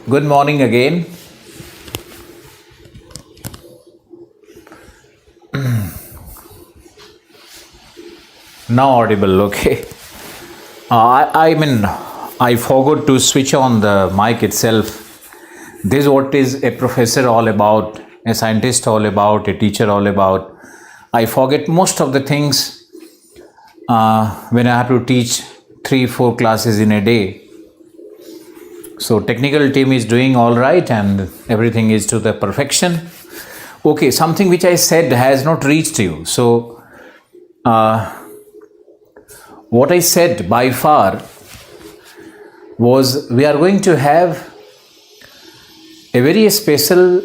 Good morning again. Now audible, okay. I forgot to switch on the mic itself. This is what is a professor all about, a scientist all about, a teacher all about. I forget most of the things when I have to teach 3-4 classes in a day. So technical team is doing all right and everything is to the perfection. Okay, something which I said has not reached you. So what I said by far was we are going to have a very special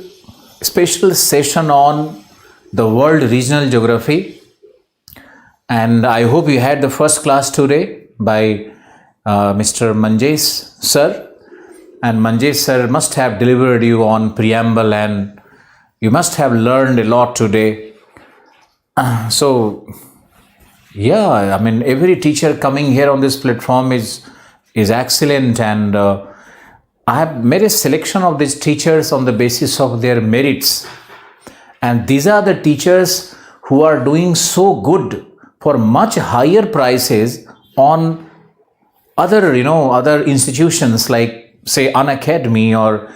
session on the world regional geography, and I hope you had the first class today by Mr. Manjesh sir, and Manjesh sir must have delivered you on preamble and you must have learned a lot today. So yeah, I mean every teacher coming here on this platform is excellent, and I have made a selection of these teachers on the basis of their merits, and these are the teachers who are doing so good for much higher prices on other institutions like say Unacademy or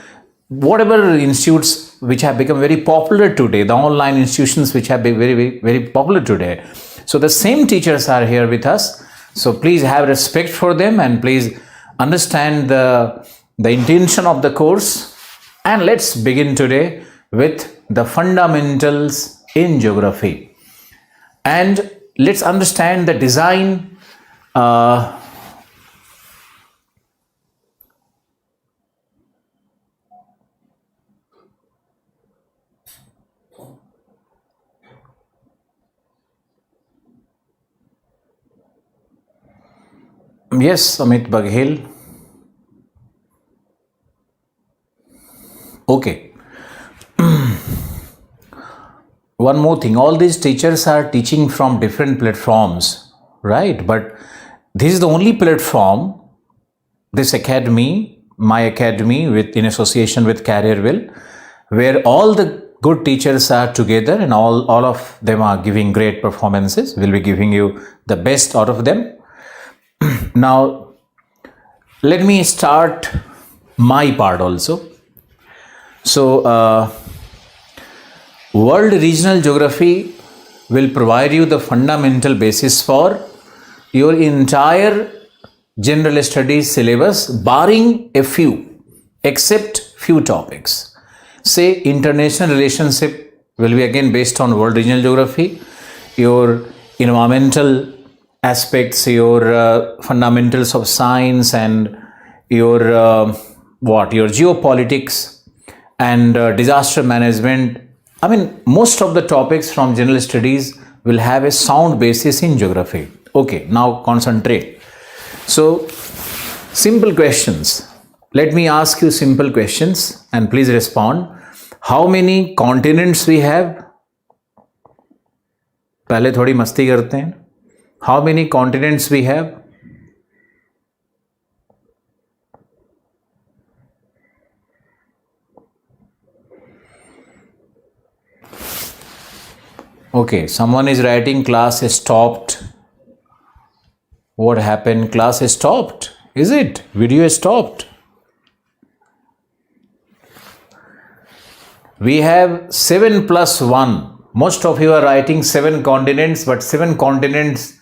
whatever institutes which have become very popular today, the online institutions which have been very, very popular today. So the same teachers are here with us. So please have respect for them and please understand the intention of the course. And let's begin today with the fundamentals in geography. And let's understand the design Yes, Amit Baghel. Okay. One more thing, all these teachers are teaching from different platforms, right? But this is the only platform, this academy, my academy, in association with Careerville, where all the good teachers are together and all of them are giving great performances. We'll be giving you the best out of them. Now, let me start my part also. So, World Regional Geography will provide you the fundamental basis for your entire general studies syllabus, barring a few, except few topics. Say, international relationship will be again based on World Regional Geography, your environmental aspects, your fundamentals of science, and your geopolitics and disaster management. I mean, most of the topics from general studies will have a sound basis in geography. Okay, now concentrate. So, simple questions. Let me ask you simple questions and please respond. How many continents we have? पहले थोड़ी मस्ती करते हैं. How many continents we have? Okay, someone is writing class is stopped. What happened? Class is stopped. Is it? Video is stopped. We have 7 plus 1. Most of you are writing 7 continents, but 7 continents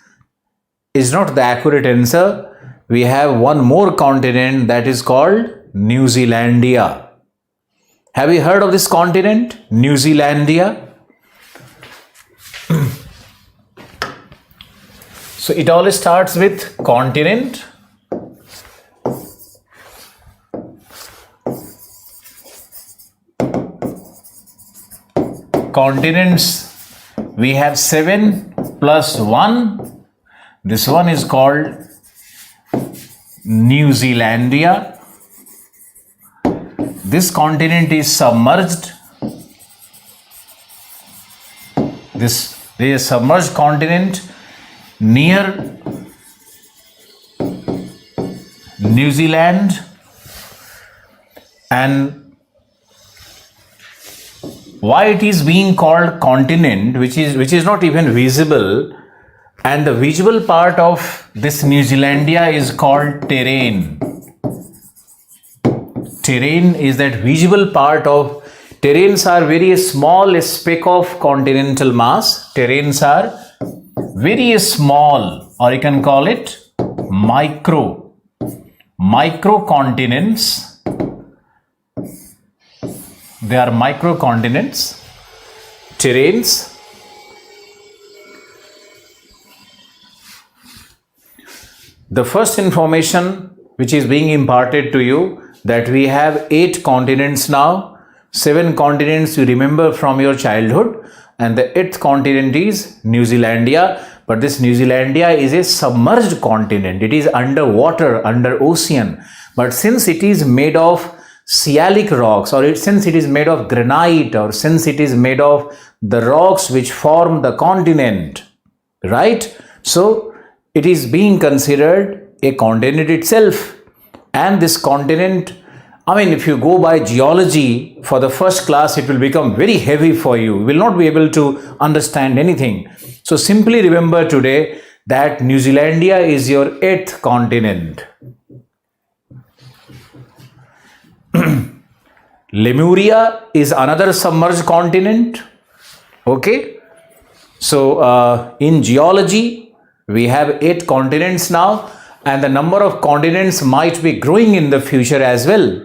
is not the accurate answer. We have one more continent that is called New Zealandia. Have you heard of this continent? New Zealandia? So it all starts with continent. Continents, we have 7 plus 1. This one is called New Zealandia. This continent is submerged. This is a submerged continent near New Zealand, And why it is being called continent, which is not even visible, and the visible part of this New Zealandia is called terrain. Terrain is that visible part of. Terrains are very small speck of continental mass. Terrains are very small, or you can call it microcontinents. They are microcontinents, terrains. The first information which is being imparted to you that we have 8 continents now. 7 continents you remember from your childhood, and the 8th continent is New Zealandia. But this New Zealandia is a submerged continent. It is underwater, under ocean. But since it is made of Sialic rocks, or since it is made of granite, or since it is made of the rocks which form the continent, right? So it is being considered a continent itself. And this continent, I mean, if you go by geology for the first class, it will become very heavy for you. You will not be able to understand anything. So simply remember today that New Zealandia is your 8th continent. Lemuria is another submerged continent. Okay. So in geology, we have 8 continents now, and the number of continents might be growing in the future as well.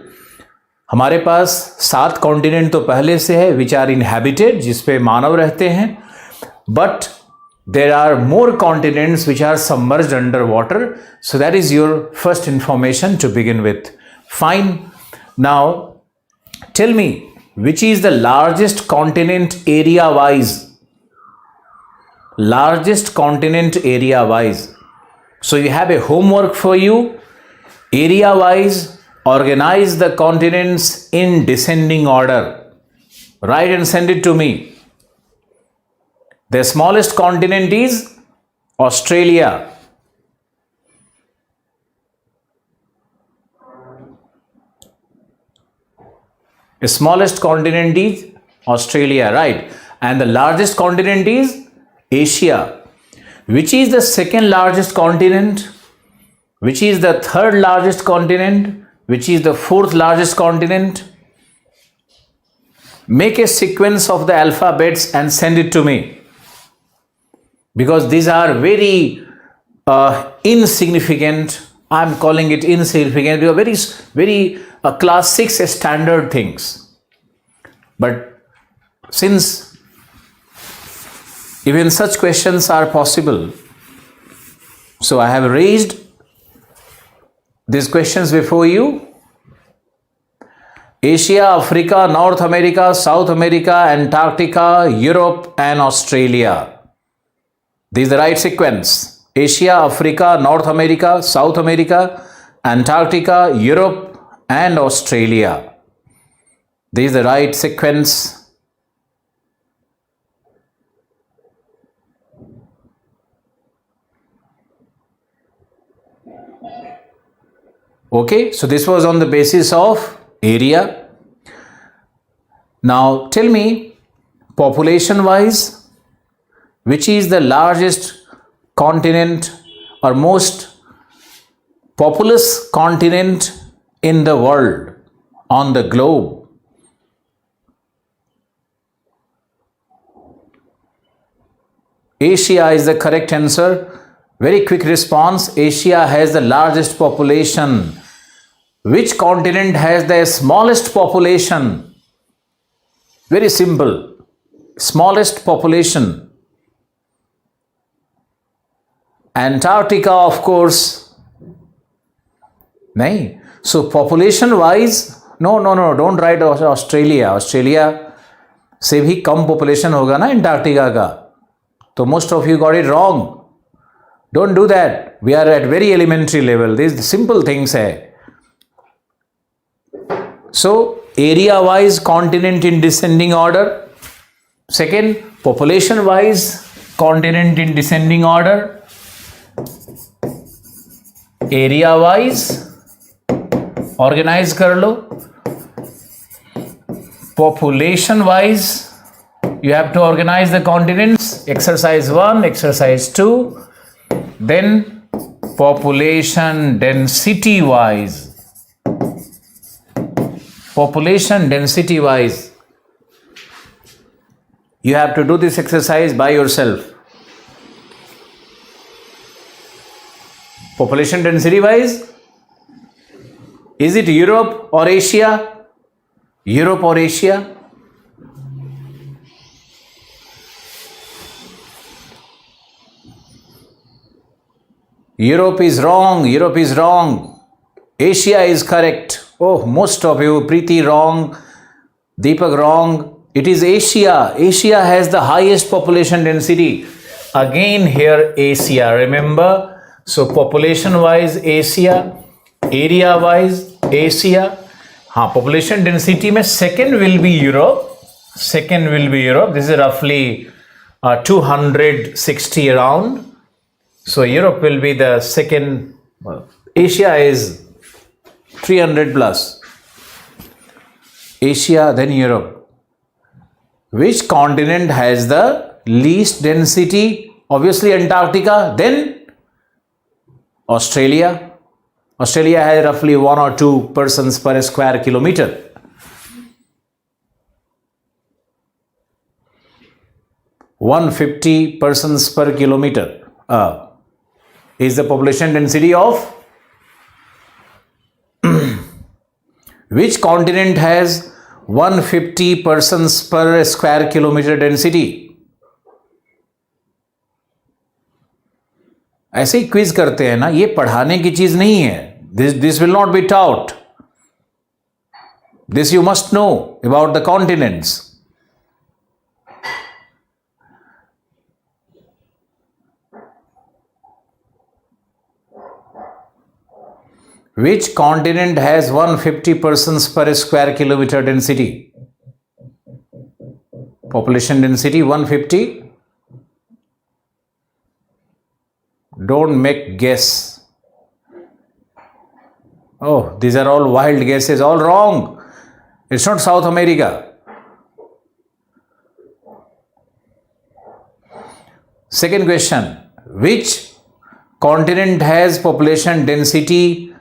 हमारे पास 7 continent तो पहले से है which are inhabited, जिसपे मानव रहते हैं, but there are more continents which are submerged under water. So that is your first information to begin with. Fine. Now tell me which is the largest continent area wise. Largest continent area wise. So you have a homework for you. Area wise, organize the continents in descending order. Write and send it to me. The smallest continent is Australia. The smallest continent is Australia, right? And the largest continent is Asia. Which is the second largest continent? Which is the third largest continent? Which is the fourth largest continent? Make a sequence of the alphabets and send it to me, because these are very insignificant. I'm calling it insignificant. They are very class 6 standard things. But since even such questions are possible, so I have raised these questions before you. Asia, Africa, North America, South America, Antarctica, Europe and Australia. This is the right sequence. Asia, Africa, North America, South America, Antarctica, Europe and Australia. This is the right sequence. Okay, so this was on the basis of area. Now tell me, population wise, which is the largest continent or most populous continent in the world, on the globe? Asia is the correct answer. Very quick response. Asia has the largest population. Which continent has the smallest population? Very simple. Smallest population. Antarctica, of course. Nahin. So population wise, no, don't write Australia. Australia से भी कम population होगा ना Antarctica का. So most of you got it wrong. Don't do that. We are at very elementary level. These simple things hai. So area wise, continent in descending order. Second, population wise, continent in descending order. Area wise, organize कर लो. population wise, you have to organize the continents. Exercise 1, exercise 2. Then population density wise. Population density wise. You have to do this exercise by yourself. Population density wise, is it Europe or Asia? Europe or Asia? Europe is wrong. Europe is wrong. Asia is correct. Oh, most of you, Preeti wrong, Deepak wrong. It is Asia. Asia has the highest population density. Again here Asia, remember? So population wise Asia, area wise Asia. Population density mein second will be Europe. Second will be Europe. This is roughly 260 around. So Europe will be the second. Asia is 300 plus. Asia, then Europe. Which continent has the least density? Obviously Antarctica, then Australia. Australia has roughly 1 or 2 persons per square kilometer. (150 persons per kilometer is the population density of which continent has 150 persons per square kilometer density? ऐसे ही quiz करते हैं ना, ये पढ़ाने की चीज नहीं है. This will not be taught. This you must know about the continents. Which continent has 150 persons per square kilometer density? Population density 150. Don't make guess. Oh, these are all wild guesses, all wrong. It's not South America. Second question. Which continent has population density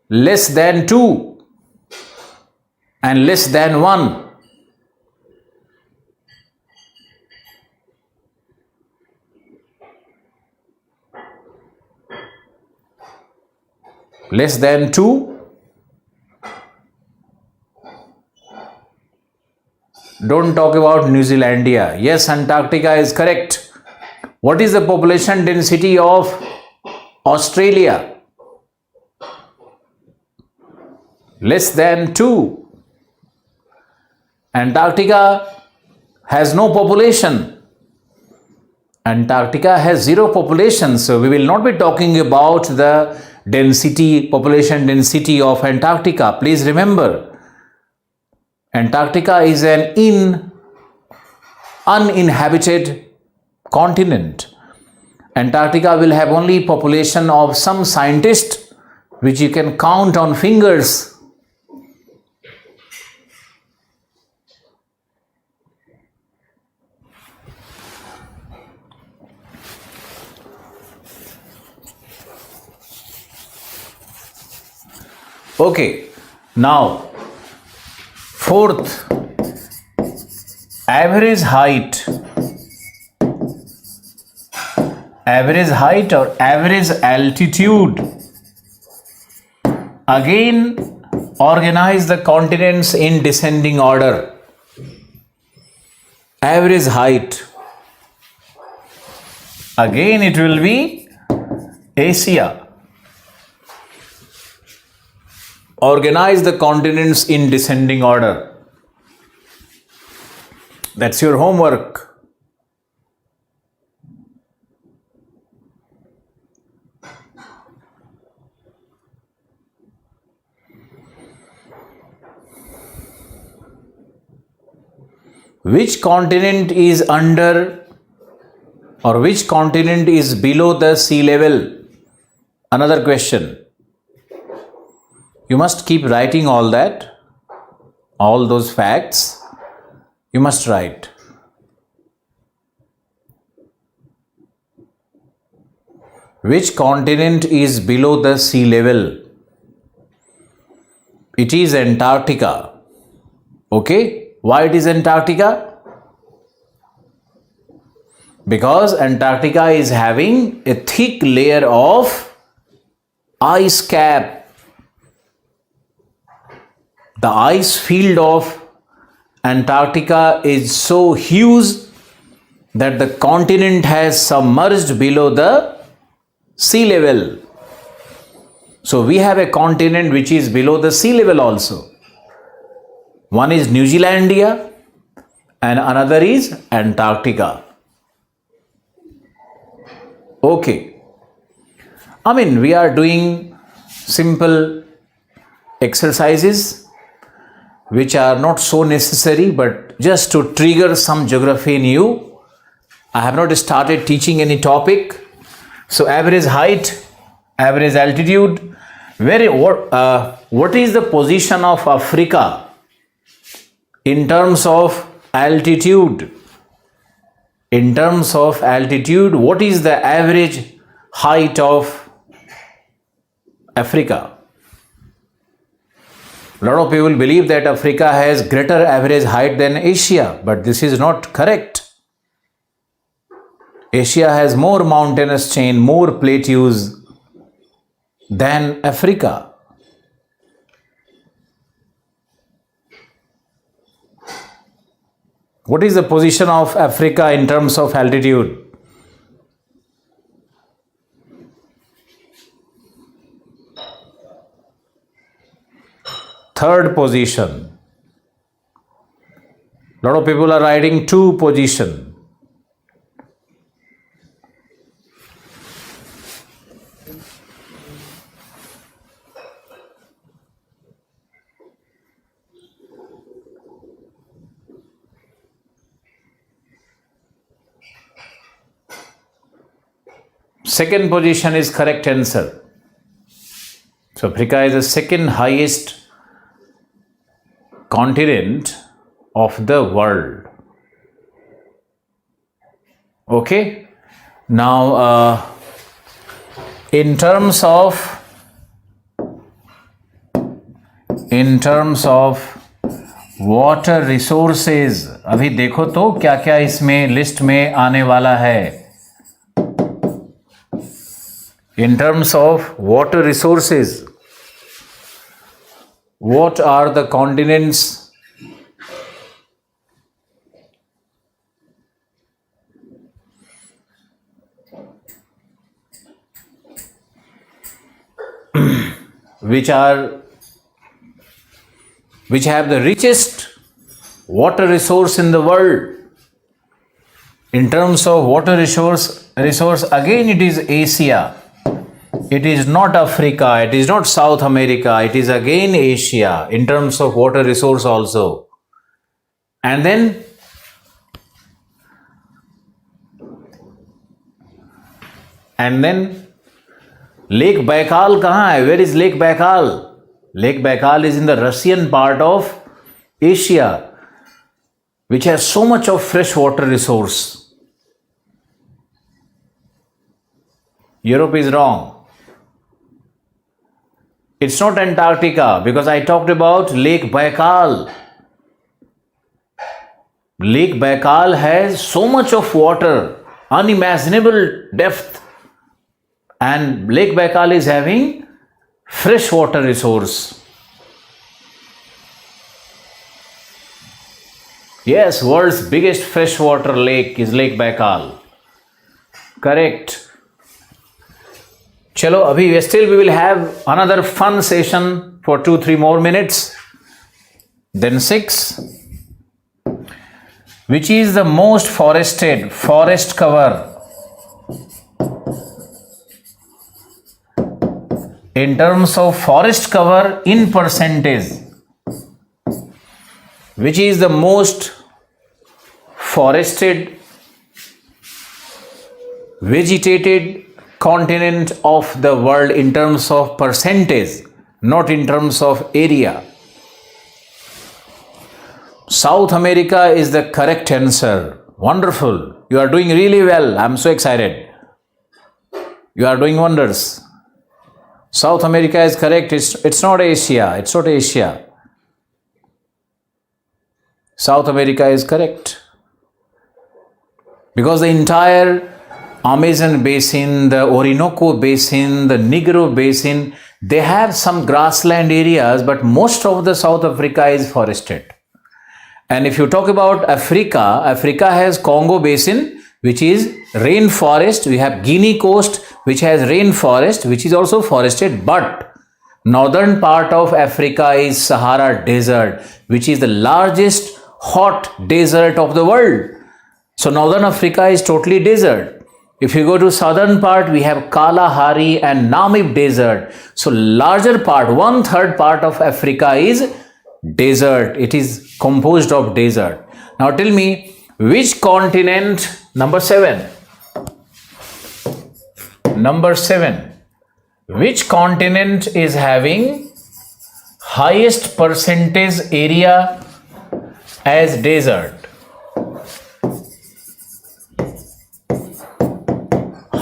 less than 2 and less than 1? Less than 2? Don't talk about New Zealandia. Yes, Antarctica is correct. What is the population density of Australia? Less than 2. Antarctica has no population. Antarctica has 0 population. So we will not be talking about the density, population density of Antarctica. Please remember, Antarctica is an uninhabited continent. Antarctica will have only population of some scientists which you can count on fingers. Okay, now fourth, average height or average altitude. Again, organize the continents in descending order. Average height. Again, it will be Asia. Organize the continents in descending order. That's your homework. Which continent is under or which continent is below the sea level? Another question. You must keep writing all that. all those facts you must write. Which continent is below the sea level? It is Antarctica. Okay, why it is Antarctica? Because Antarctica is having a thick layer of ice cap. The ice field of Antarctica is so huge that the continent has submerged below the sea level. So we have a continent which is below the sea level also. One is New Zealandia and another is Antarctica. Okay. I mean, we are doing simple exercises which are not so necessary, but just to trigger some geography in you. I have not started teaching any topic. So average height, average altitude. What is the position of Africa in terms of altitude? In terms of altitude, what is the average height of Africa? A lot of people believe that Africa has greater average height than Asia, but this is not correct. Asia has more mountainous chain, more plateaus than Africa. What is the position of Africa in terms of altitude? Third position. A lot of people are writing 2 position. Second position is correct answer. So Africa is the second highest continent of the world. Okay. Now, in terms of water resources, अभी देखो तो क्या क्या इसमें list में आने वाला है. In terms of water resources, what are the continents which have the richest water resource in the world? In terms of water resource, again it is Asia. It is not Africa, it is not South America, it is again Asia in terms of water resource also. And then Lake Baikal kahan hai? Where is Lake Baikal? Lake Baikal is in the Russian part of Asia, which has so much of fresh water resource. Europe is wrong. It's not Antarctica because I talked about Lake Baikal. Lake Baikal has so much of water, unimaginable depth, and Lake Baikal is having fresh water resource. Yes, world's biggest freshwater lake is Lake Baikal. Correct. Chalo, abhi still we will have another fun session for 2-3 more minutes. Then 6. Which is the most forested forest cover in terms of forest cover in percentage? Which is the most forested, vegetated continent of the world in terms of percentage, not in terms of area? South America is the correct answer. Wonderful. You are doing really well. I'm so excited. You are doing wonders. South America is correct. It's not Asia. It's not Asia. South America is correct. Because the entire Amazon basin, the Orinoco basin, the Negro basin, they have some grassland areas, but most of the South Africa is forested. And if you talk about Africa, Africa has Congo basin, which is rainforest. We have Guinea coast, which has rainforest, which is also forested. But northern part of Africa is Sahara Desert, which is the largest hot desert of the world. So northern Africa is totally desert. If you go to southern part, we have Kalahari and Namib desert. So larger part, 1/3 part of Africa is desert. It is composed of desert. Now tell me, which continent, number 7, which continent is having highest percentage area as desert?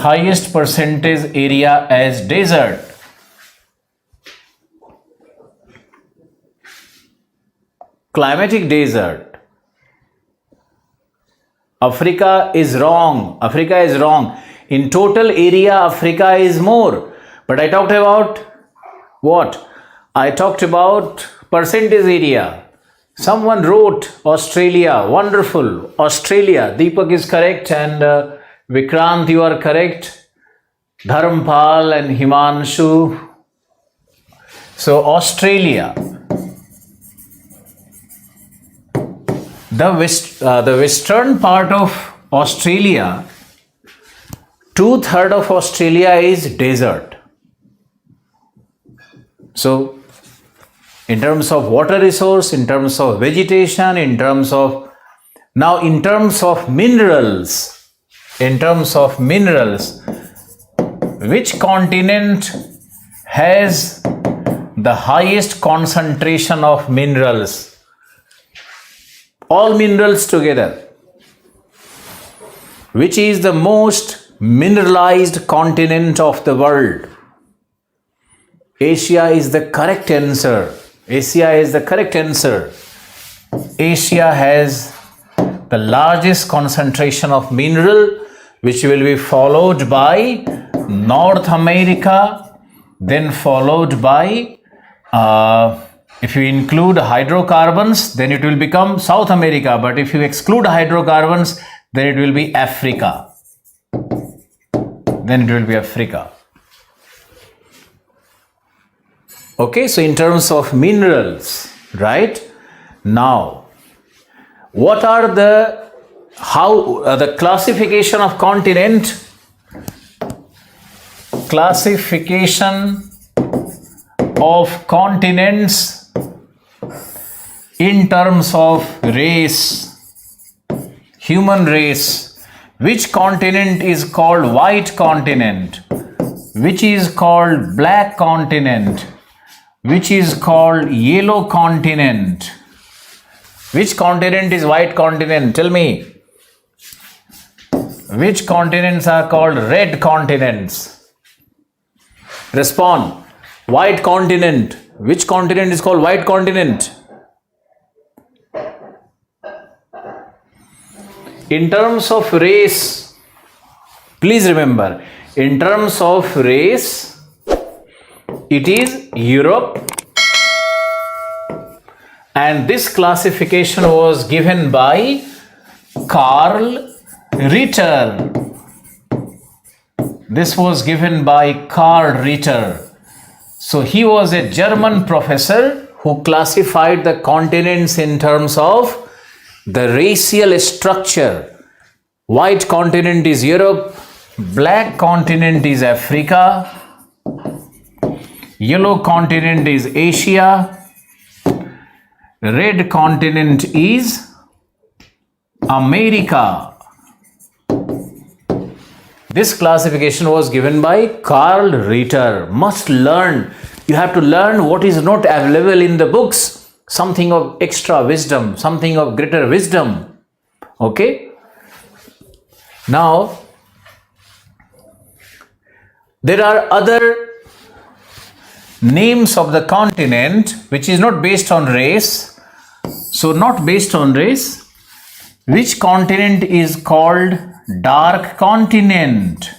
Highest percentage area as desert. Climatic desert. Africa is wrong. Africa is wrong. In total area, Africa is more. But I talked about what? I talked about percentage area. Someone wrote Australia. Wonderful. Australia. Deepak is correct, and Vikrant, you are correct. Dharmpal and Himanshu. So Australia. The western part of Australia, 2/3 of Australia is desert. So in terms of water resource, in terms of vegetation, in terms of minerals, which continent has the highest concentration of minerals? All minerals together. Which is the most mineralized continent of the world? Asia is the correct answer. Asia is the correct answer. Asia has the largest concentration of mineral, which will be followed by North America, then followed by if you include hydrocarbons, then it will become South America. But if you exclude hydrocarbons, then it will be Africa. Okay, so in terms of minerals, right? Now, what are the classification of continent? Classification of continents in terms of race, human race. Which continent is called white continent? Which is called black continent? Which is called yellow continent? Which continent is white continent? Tell me. Which continents are called red continents? Respond. White continent. Which continent is called white continent? In terms of race, please remember, in terms of race, it is Europe, and this classification was given by Karl Ritter. This was given by Karl Ritter. So he was a German professor who classified the continents in terms of the racial structure. White continent is Europe, black continent is Africa, yellow continent is Asia, red continent is America. This classification was given by Karl Ritter. Must learn. You have to learn what is not available in the books. something of extra wisdom, something of greater wisdom. Okay? Now, there are other names of the continent which is not based on race. So, not based on race. Which continent is called dark continent?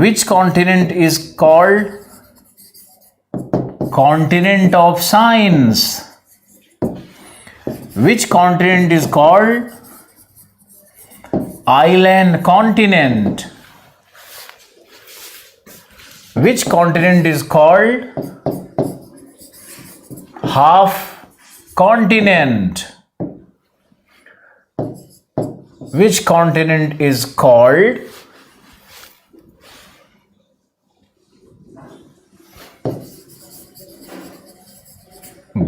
Which continent is called continent of science? Which continent is called island continent? Which continent is called half continent? Which continent is called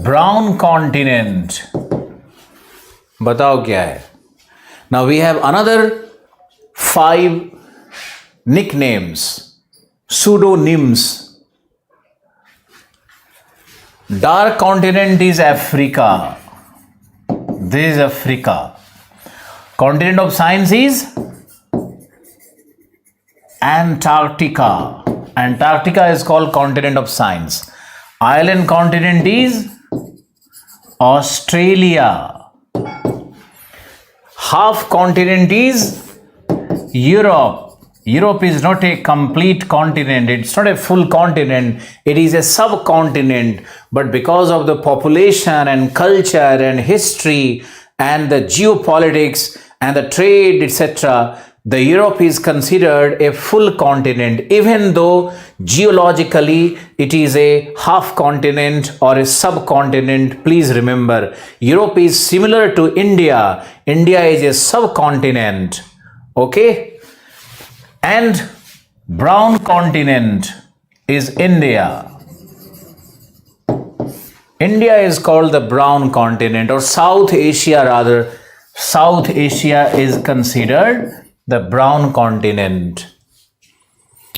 brown continent? बताओ क्या है? Now we have another 5 nicknames, pseudonyms. Dark continent is Africa. This is Africa. Continent of science is Antarctica. Antarctica is called continent of science. Island continent is Australia. Half continent is Europe. Europe is not a complete continent. It's not a full continent. It is a subcontinent. But because of the population and culture and history and the geopolitics and the trade, etc., the Europe is considered a full continent, even though geologically it is a half continent or a subcontinent. Please remember, Europe is similar to India. India is a subcontinent. Okay? And brown continent is India. India is called the brown continent, or South Asia rather. South Asia is considered the brown continent.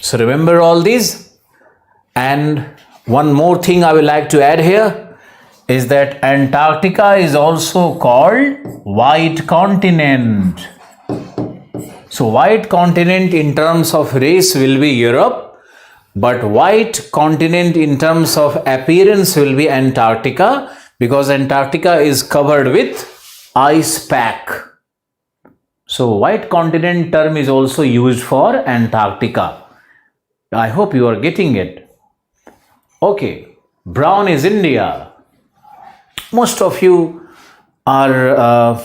So remember all these. And one more thing I would like to add here is that Antarctica is also called white continent. So white continent in terms of race will be Europe, but white continent in terms of appearance will be Antarctica, because Antarctica is covered with ice pack. So white continent term is also used for Antarctica. I hope you are getting it. Okay, brown is India. Most of you are,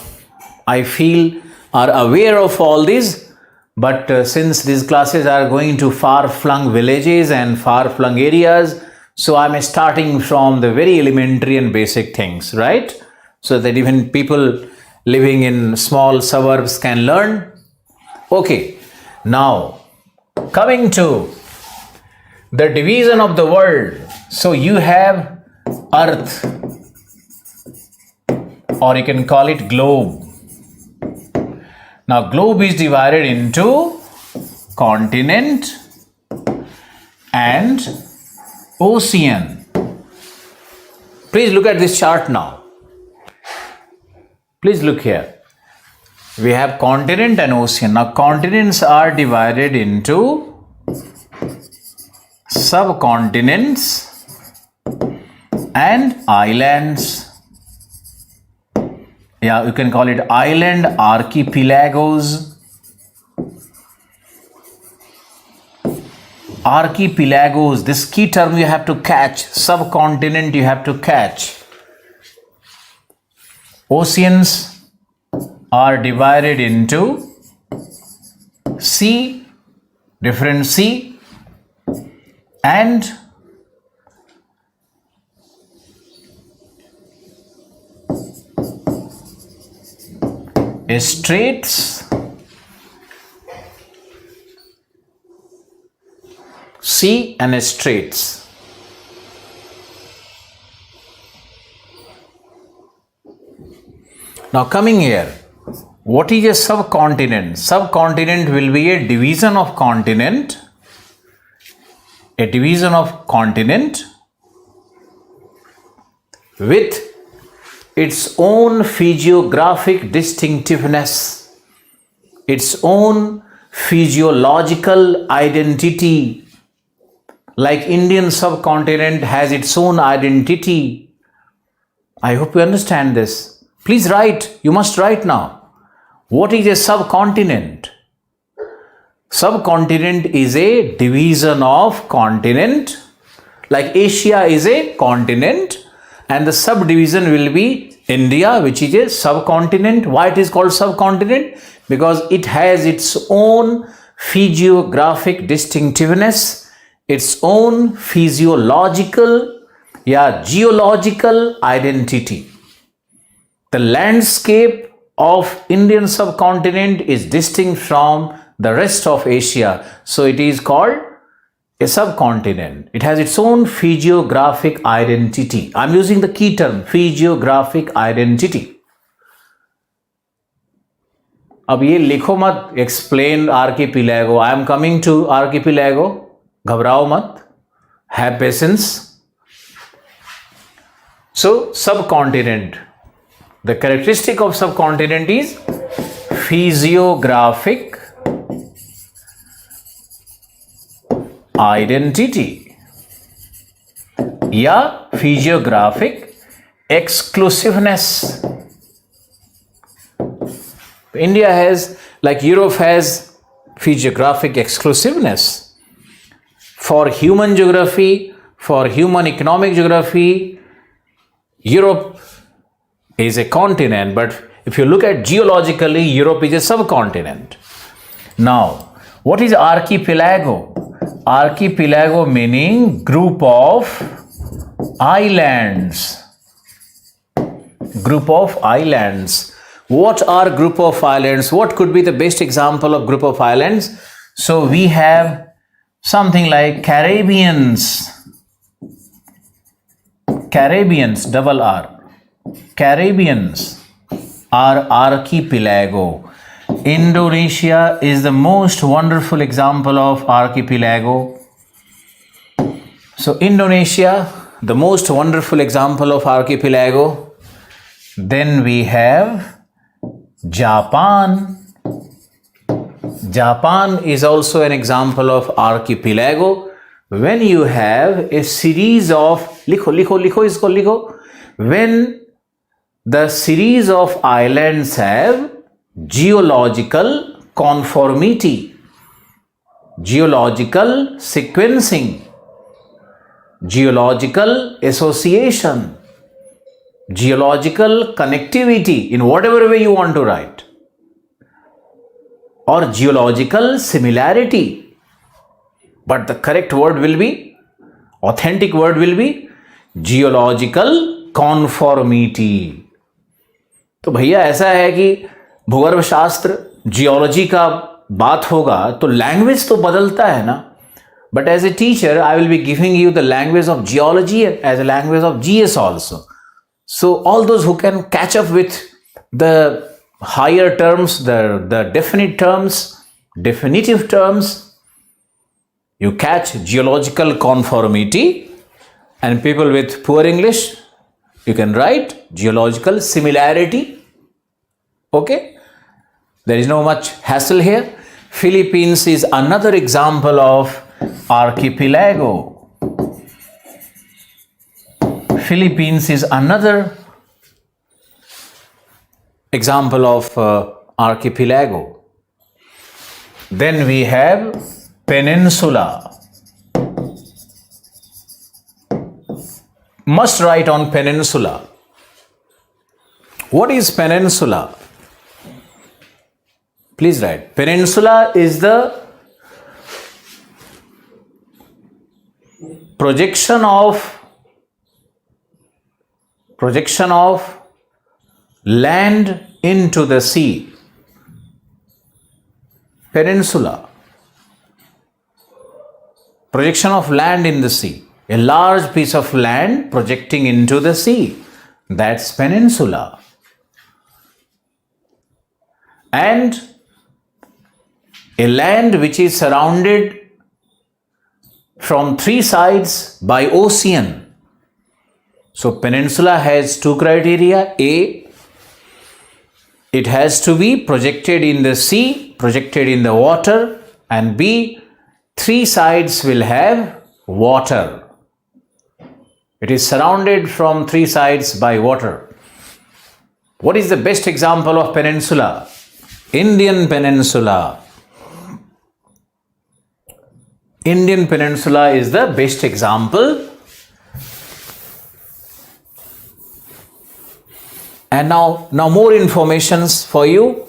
I feel, are aware of all this, but since these classes are going to far-flung villages and far-flung areas, so I'm starting from the very elementary and basic things, right? So that even people living in small suburbs can learn. Okay, now coming to the division of the world. So you have Earth, or you can call it globe. Now globe is divided into continent and ocean. Please look at this chart now. Please look here. We have continent and ocean. Now continents are divided into subcontinents and islands. Yeah, you can call it island archipelagos. Archipelagos, this key term you have to catch. Subcontinent you have to catch. Oceans are divided into sea, different sea, and straits, sea and straits. Now coming here, what is a subcontinent? Subcontinent will be a division of continent, with its own physiographic distinctiveness, its own physiological identity, like Indian subcontinent has its own identity. I hope you understand this. Please write. You must write now. What is a subcontinent? Subcontinent is a division of continent. Like Asia is a continent, and the subdivision will be India, which is a subcontinent. Why it is called subcontinent? Because it has its own physiographic distinctiveness, its own physiological, geological identity. The landscape of Indian subcontinent is distinct from the rest of Asia. So it is called a subcontinent. It has its own physiographic identity. I'm using the key term, physiographic identity. अब ये लिखो मत, explain archipelago. I am coming to archipelago. घबराओ मत. Have patience. So, subcontinent. The characteristic of subcontinent is physiographic identity या physiographic exclusiveness. India has, like Europe has, physiographic exclusiveness. For human geography, for human economic geography, Europe is a continent, but if you look at geologically, Europe is a subcontinent. Now, what is archipelago? Archipelago meaning group of islands. Group of islands. What are group of islands? What could be the best example of group of islands? So we have something like Caribbeans. Caribbeans, double R. Caribbeans are archipelago. Indonesia is the most wonderful example of archipelago. So Indonesia, the most wonderful example of archipelago. Then we have Japan. Japan is also an example of archipelago. When you have a series of, when the series of islands have geological conformity, geological sequencing, geological association, geological connectivity, in whatever way you want to write, or geological similarity. But the correct word will be, authentic word will be geological conformity. तो भैया ऐसा है कि भूगर्भ शास्त्र geology का बात होगा तो लैंग्वेज तो बदलता है ना. But as a teacher I will be giving you the language of geology as a language of GS also. So all those who can catch up with the higher terms, the definite terms, definitive terms, you catch geological conformity, and people with poor English, you can write geological similarity. Okay? There is no much hassle here. Philippines is another example of archipelago. Philippines is another example of archipelago. Then we have peninsula. Must write on peninsula. What is peninsula? Please write. Peninsula is the projection of land into the sea. Peninsula. Projection of land in the sea. A large piece of land projecting into the sea. That's peninsula. And a land which is surrounded from three sides by ocean. So peninsula has two criteria. A, it has to be projected in the sea, projected in the water, and B, three sides will have water. It is surrounded from three sides by water. What is the best example of peninsula? Indian Peninsula. Indian Peninsula is the best example. And now more informations for you.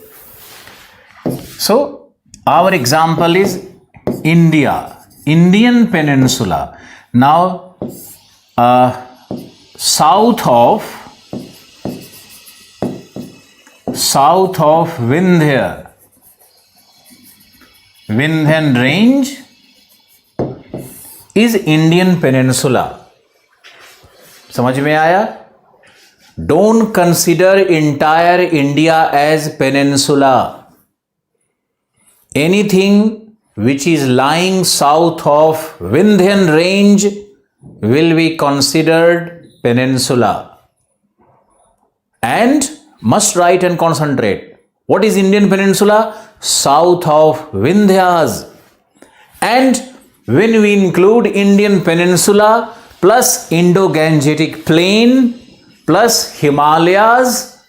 So our example is India, Indian Peninsula. Now south of Vindhyan range is Indian Peninsula. समझ में आया? Don't consider entire India as peninsula. Anything which is lying south of Vindhyan range will be considered peninsula. And must write and concentrate. What is Indian Peninsula? South of Vindhyas. And when we include Indian Peninsula plus Indo-Gangetic Plain plus Himalayas,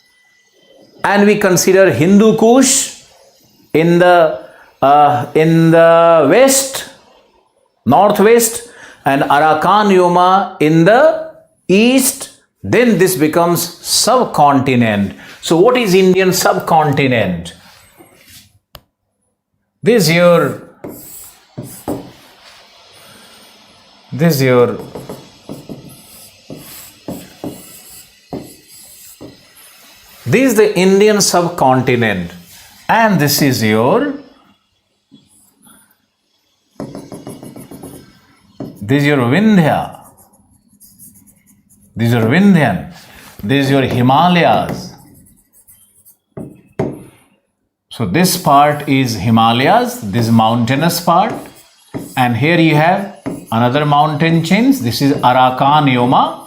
and we consider Hindu Kush in the west, northwest, and Arakan Yoma in the east, then this becomes subcontinent. So what is Indian subcontinent? This is the Indian subcontinent, and this is your Vindhya, this is your Vindhyan, this is your Himalayas. So this part is Himalayas, this mountainous part, and here you have another mountain chains. This is Arakan Yoma.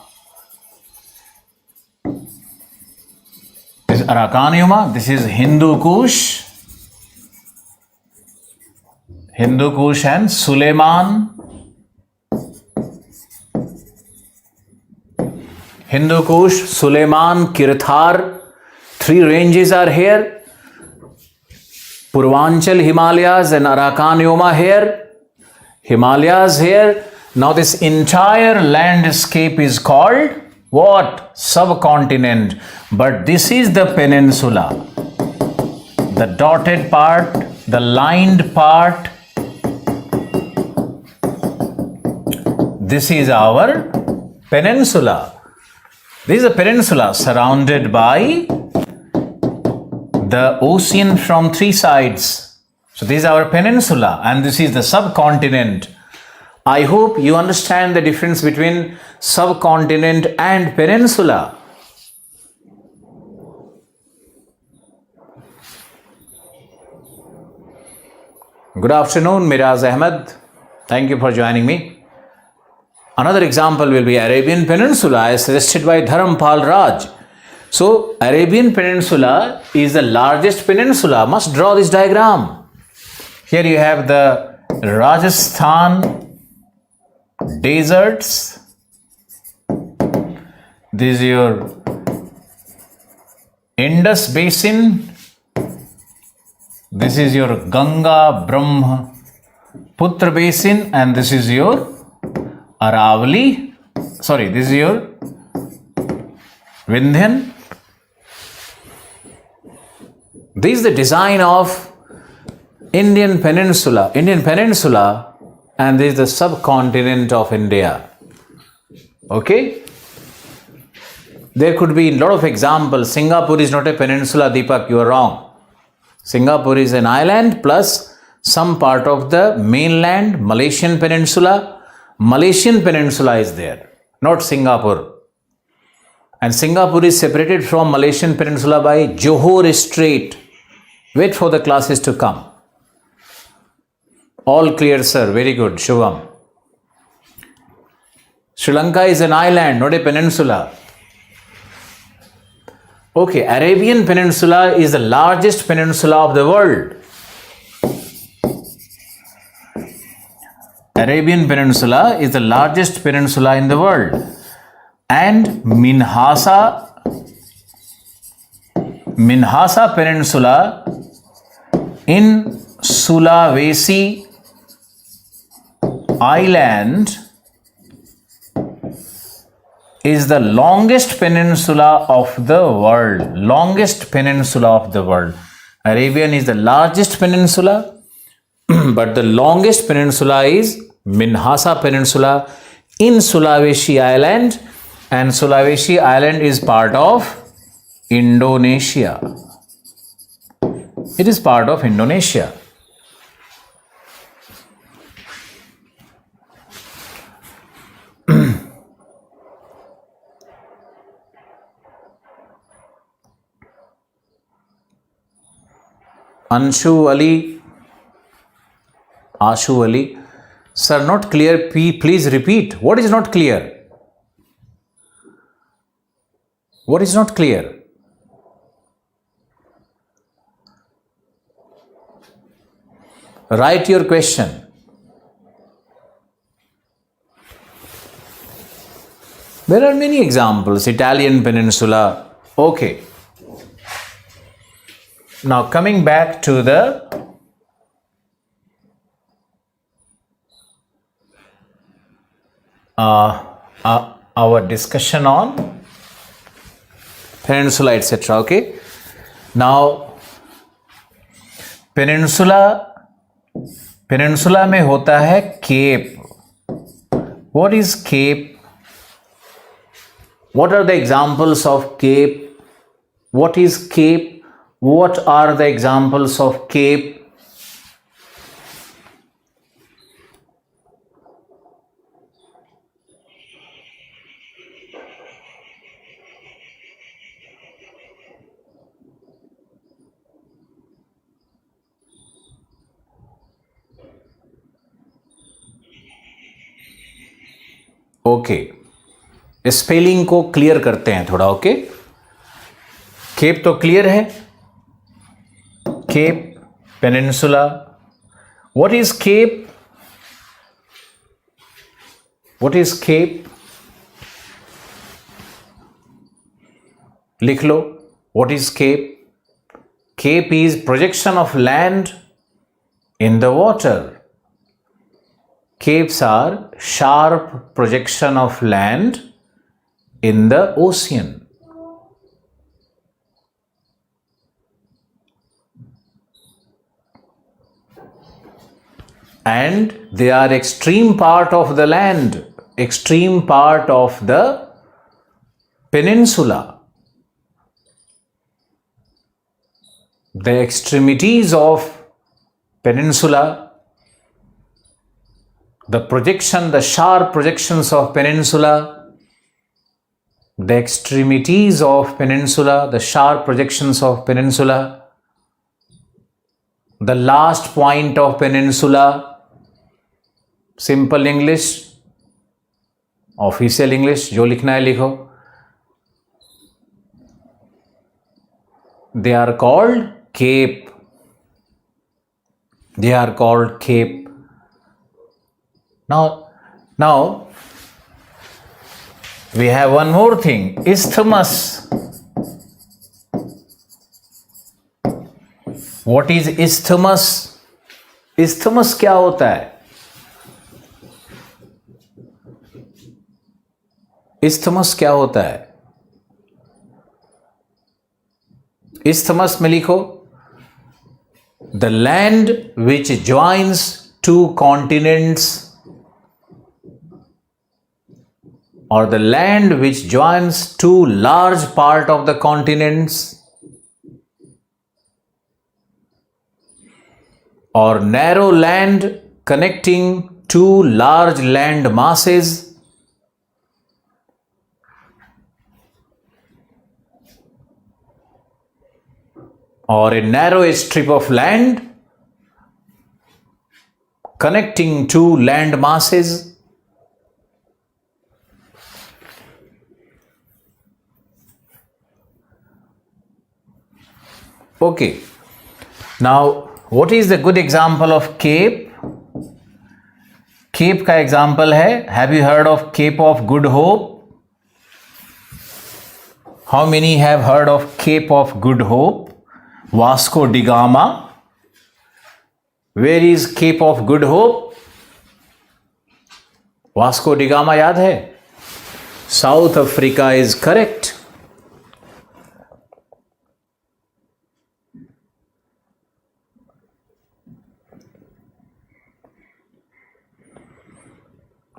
This is Arakan Yoma. This is Hindu Kush and Suleiman. Hindu Kush, Suleiman, Kirthar. Three ranges are here. Purvanchal Himalayas and Arakan Yoma here. Himalayas here. Now this entire landscape is called what? Subcontinent. But this is the peninsula. The dotted part, the lined part. This is our peninsula. This is a peninsula surrounded by the ocean from three sides. So this is our peninsula and this is the subcontinent. I hope you understand the difference between subcontinent and peninsula. Good afternoon, Miraz Ahmed. Thank you for joining me. Another example will be Arabian Peninsula as suggested by Dharampal Raj. So Arabian Peninsula is the largest peninsula. Must draw this diagram. Here you have the Rajasthan deserts. This is your Indus Basin. This is your Ganga Brahmaputra Basin, and this is your Aravali. Sorry, this is your Vindhyan. This is the design of Indian Peninsula, and this is the subcontinent of India. Okay? There could be a lot of examples. Singapore is not a peninsula, Deepak, you are wrong. Singapore is an island plus some part of the mainland, Malaysian Peninsula. Malaysian Peninsula is there, not Singapore. And Singapore is separated from Malaysian Peninsula by Johor Strait. Wait for the classes to come. All clear, sir. Very good. Shubham. Sri Lanka is an island, not a peninsula. Okay, Arabian Peninsula is the largest peninsula of the world. Arabian Peninsula is the largest peninsula in the world. And Minhasa Peninsula in Sulawesi Island is the longest peninsula of the world. Longest peninsula of the world. Arabian is the largest peninsula, but the longest peninsula is Minhasa Peninsula in Sulawesi Island, and Sulawesi Island is part of Indonesia. It is part of Indonesia. Ashu Ali, sir, not clear. Please repeat. What is not clear? What is not clear? Write your question. There are many examples. Italian Peninsula. Okay. Now coming back to our discussion on peninsula, etc. Okay. Now peninsula में होता है cape. What is cape? What are the examples of cape? What is cape? What are the examples of cape? Okay, spelling को clear करते हैं थोड़ा. Okay, cape तो clear है. Cape, peninsula. What is cape? What is cape? लिख लो. What is cape? Cape is projection of land in the water. Capes are sharp projection of land in the ocean. And they are extreme part of the land, extreme part of the peninsula. The extremities of peninsula, the projection, the sharp projections of peninsula, the extremities of peninsula, the sharp projections of peninsula, the last point of peninsula. Simple English, official English, जो लिखना है लिखो. They are called cape. They are called cape. Now we have one more thing, isthmus. What is isthmus? Isthmus क्या होता है? Isthmus क्या होता है? Isthmus में लिखो, the land which joins two continents, or the land which joins two large part of the continents, or narrow land connecting two large land masses, or a narrow strip of land connecting two land masses. Okay. Now, what is the good example of Cape? Cape का example है, have you heard of Cape of Good Hope? How many have heard of Cape of Good Hope? Vasco da Gama. Where is Cape of Good Hope? Vasco da Gama याद है? South Africa is correct.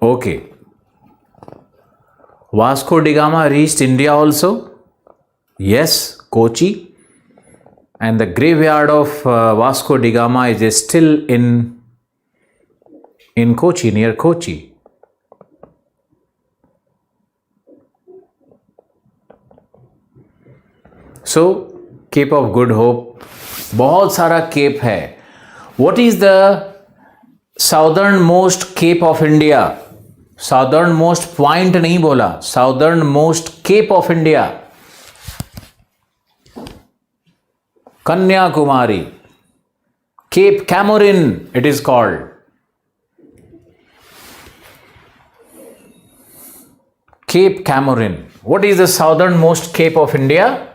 Okay. Vasco da Gama reached India also? Yes, Kochi. And the graveyard of Vasco da Gama is still in Kochi, near Kochi. So, Cape of Good Hope, बहुत सारा cape है. What is the southernmost cape of India? Southernmost point नहीं बोला, southernmost cape of India. Kanyakumari, Cape Comorin it is called. Cape Comorin. What is the southernmost cape of India?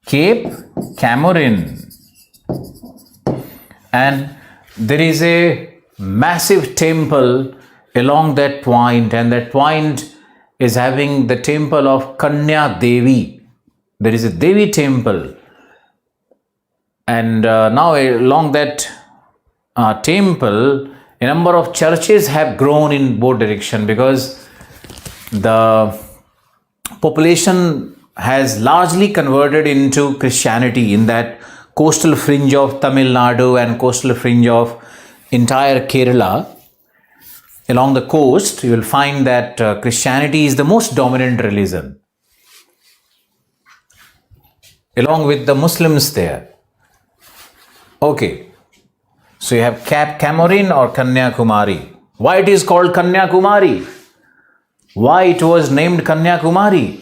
Cape Comorin. And there is a massive temple along that point, and that point is having the temple of Kanya Devi. There is a Devi temple. And now along that temple, a number of churches have grown in both direction because the population has largely converted into Christianity in that coastal fringe of Tamil Nadu and coastal fringe of entire Kerala. Along the coast, you will find that Christianity is the most dominant religion, along with the Muslims there. Okay, so you have Cape Comorin or Kanyakumari. Why it is called Kanyakumari? Why it was named Kanyakumari?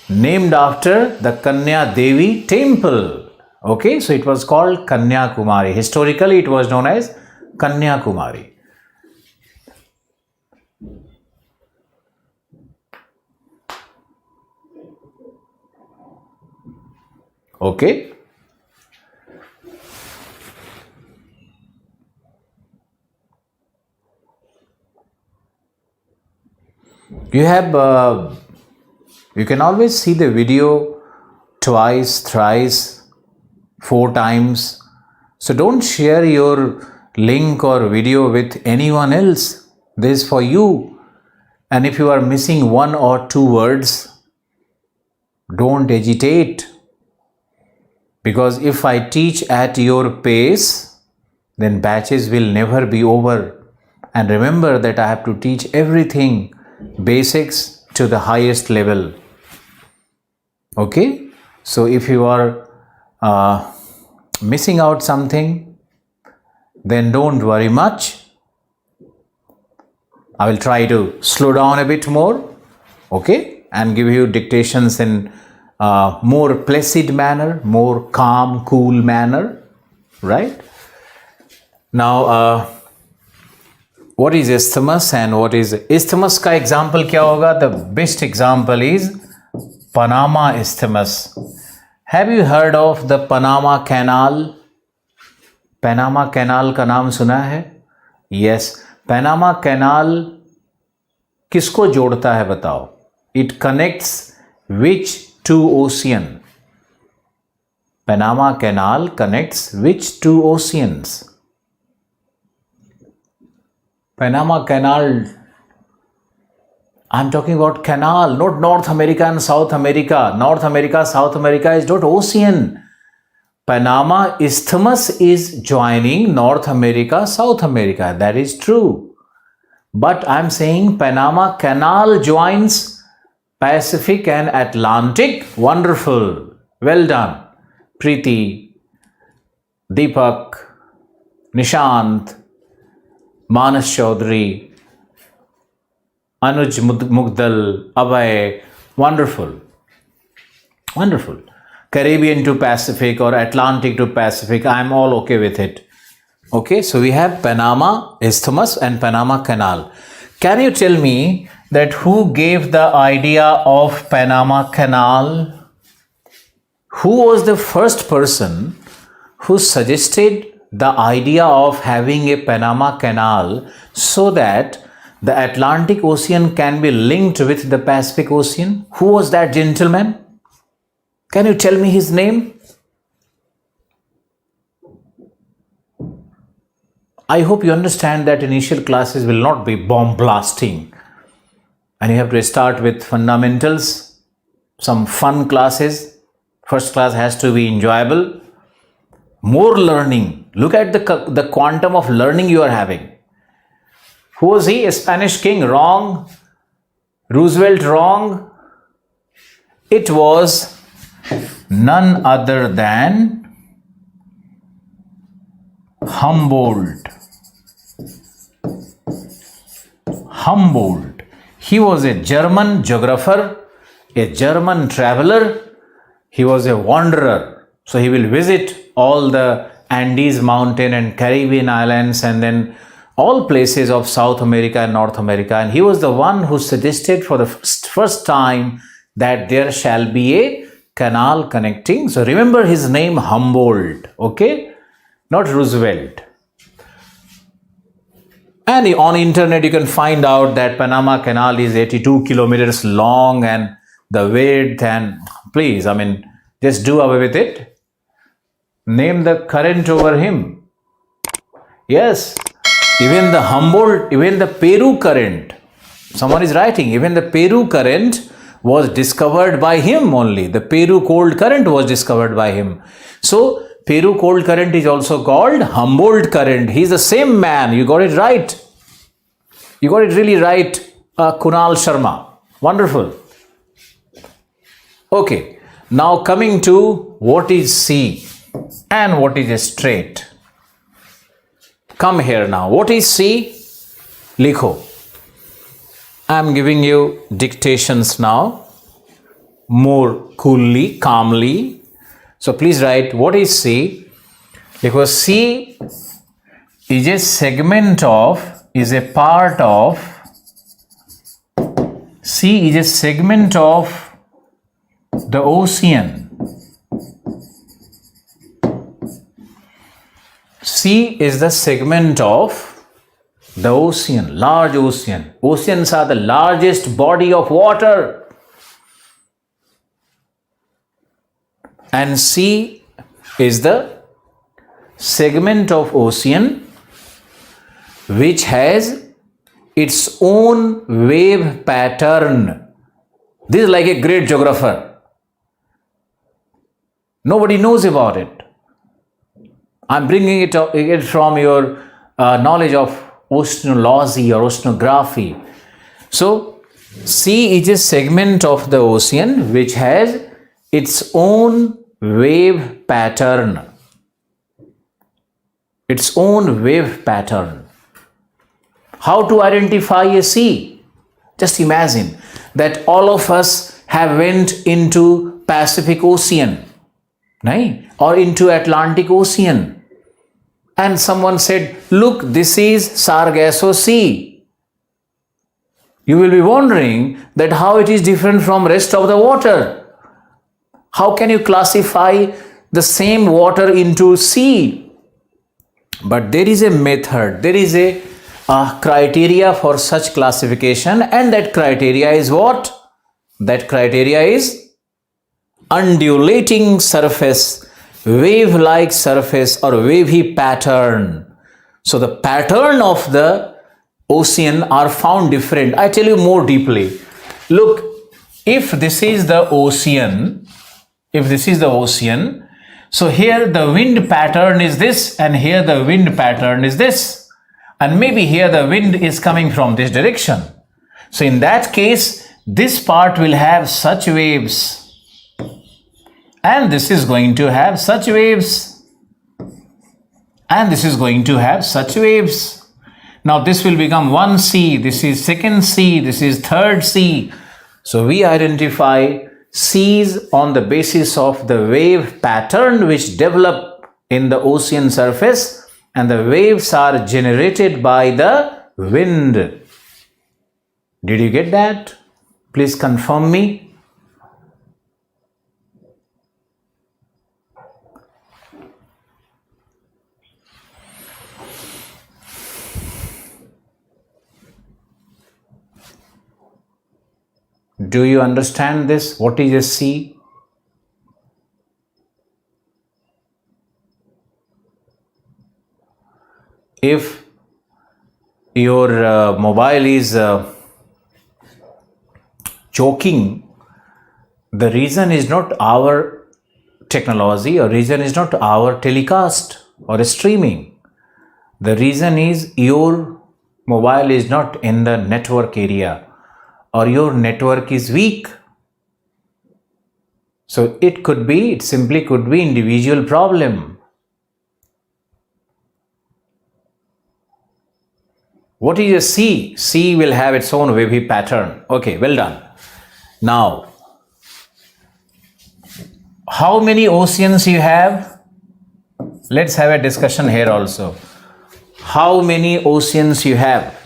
Named after the Kanya Devi temple. Okay, so it was called Kanyakumari. Historically, it was known as Kanyakumari. Okay. You have, you can always see the video twice, thrice, 4 times. So don't share your link or video with anyone else. This is for you. And if you are missing 1 or 2 words, don't agitate. Because if I teach at your pace, then batches will never be over. And remember that I have to teach everything, basics to the highest level. Okay? So if you are missing out something, then don't worry much. I will try to slow down a bit more, okay, and give you dictations in more placid manner, more calm, cool manner, right? Now, what is isthmus and what is isthmus? Ka example kya hoga? The best example is Panama Isthmus. Have you heard of the Panama Canal? Panama Canal का नाम सुना है? Yes. Panama Canal किसको जोड़ता है बताओ? It connects which two ocean? Panama Canal connects which two oceans? Panama Canal, I'm talking about canal, not North America and South America. North America, South America is not ocean. Panama Isthmus is joining North America, South America. That is true. But I'm saying Panama Canal joins Pacific and Atlantic. Wonderful. Well done. Preeti, Deepak, Nishant, Manas Chaudhary, Anuj Mugdal, Abhay. Wonderful. Wonderful. Caribbean to Pacific or Atlantic to Pacific, I'm all okay with it. Okay, so we have Panama Isthmus and Panama Canal. Can you tell me that who gave the idea of Panama Canal? Who was the first person who suggested the idea of having a Panama Canal so that the Atlantic Ocean can be linked with the Pacific Ocean? Who was that gentleman? Can you tell me his name? I hope you understand that initial classes will not be bomb blasting and you have to start with fundamentals, some fun classes. First class has to be enjoyable. More learning. Look at the quantum of learning you are having. Who was he? A Spanish king? Wrong. Roosevelt? Wrong. It was none other than Humboldt. Humboldt. He was a German geographer, a German traveler. He was a wanderer. So he will visit all the Andes mountain and Caribbean islands and then all places of South America and North America. And he was the one who suggested for the first time that there shall be a canal connecting. So remember his name, Humboldt, okay? Not Roosevelt. And on internet you can find out that Panama Canal is 82 kilometers long and the width, and please, I mean, just do away with it. Name the current over him. Yes, even the Humboldt, even the Peru current, someone is writing, even the Peru current was discovered by him only. The Peru cold current was discovered by him. So, Peru cold current is also called Humboldt current. He is the same man. You got it right. You got it really right, Kunal Sharma. Wonderful. Okay, now coming to what is sea and what is a strait. Come here now. What is sea? Likho. I am giving you dictations now, more coolly, calmly. So please write what is sea, because sea is a segment of, is a part of, sea is a segment of the ocean. Sea is the segment of the ocean, large ocean. Oceans are the largest body of water. And sea is the segment of ocean which has its own wave pattern. This is like a great geographer. Nobody knows about it. I'm bringing it from your knowledge of oceanology or oceanography. So, sea is a segment of the ocean which has its own wave pattern. Its own wave pattern. How to identify a sea? Just imagine that all of us have went into Pacific Ocean, right? Or into Atlantic Ocean. And someone said, look, this is Sargasso Sea. You will be wondering that how it is different from rest of the water. How can you classify the same water into sea? But there is a method, there is a criteria for such classification, and that criteria is what? That criteria is undulating surface, wave-like surface or wavy pattern. So the pattern of the ocean are found different. I tell you more deeply. Look, if this is the ocean, so here the wind pattern is this and here the wind pattern is this. And maybe here the wind is coming from this direction. So in that case, this part will have such waves. And this is going to have such waves. And this is going to have such waves. Now this will become one sea, this is second sea, this is third sea. So we identify seas on the basis of the wave pattern which develop in the ocean surface, and the waves are generated by the wind. Did you get that? Please confirm me. Do you understand this? What is a sea? If your mobile is choking, the reason is not our technology, or reason is not our telecast or streaming. The reason is your mobile is not in the network area, or your network is weak. So it simply could be individual problem. What is a sea? Sea will have its own wavy pattern. Okay, well done. Now, how many oceans you have? Let's have a discussion here also. How many oceans you have?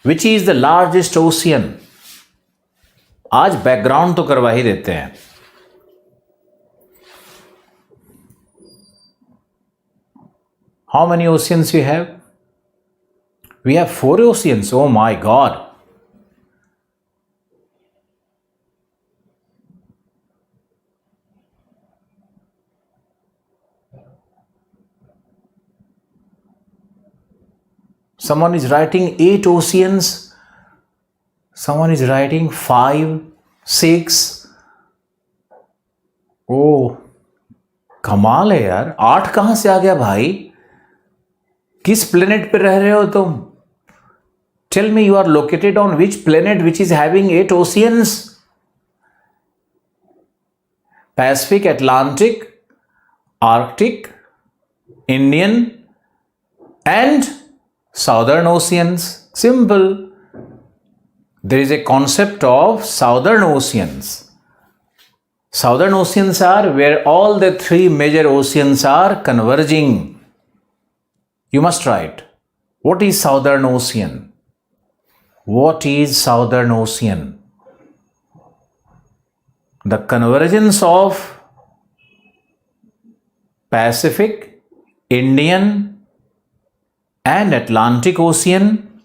Which is the largest ocean? आज background तो करवा ही देते हैं. How many oceans you have? We have 4 oceans. Oh my God. Someone is writing 8 oceans. Someone is writing 5, 6. Oh, कमाल है यार. 8 कहां से आ गया भाई? किस प्लेनेट पे रह रहे हो तुम? Tell me, you are located on which planet which is having 8 oceans? Pacific, Atlantic, Arctic, Indian, and Southern Oceans. Simple. There is a concept of Southern Oceans. Southern Oceans are where all the 3 major oceans are converging. You must write. What is Southern Ocean? What is Southern Ocean? The convergence of Pacific, Indian, and Atlantic Ocean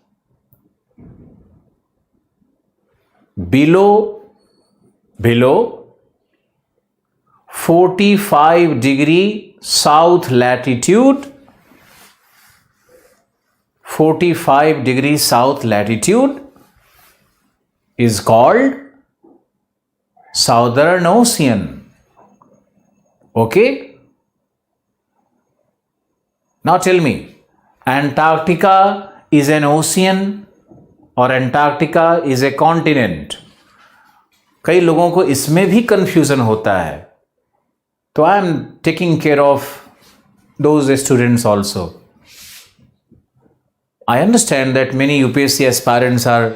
below 45 degree south latitude. 45 degree south latitude is called Southern Ocean. Okay? Now tell me, Antarctica is an ocean or Antarctica is a continent? कई लोगों को इसमें भी confusion होता है. तो I am taking care of those students also. I understand that many UPSC aspirants are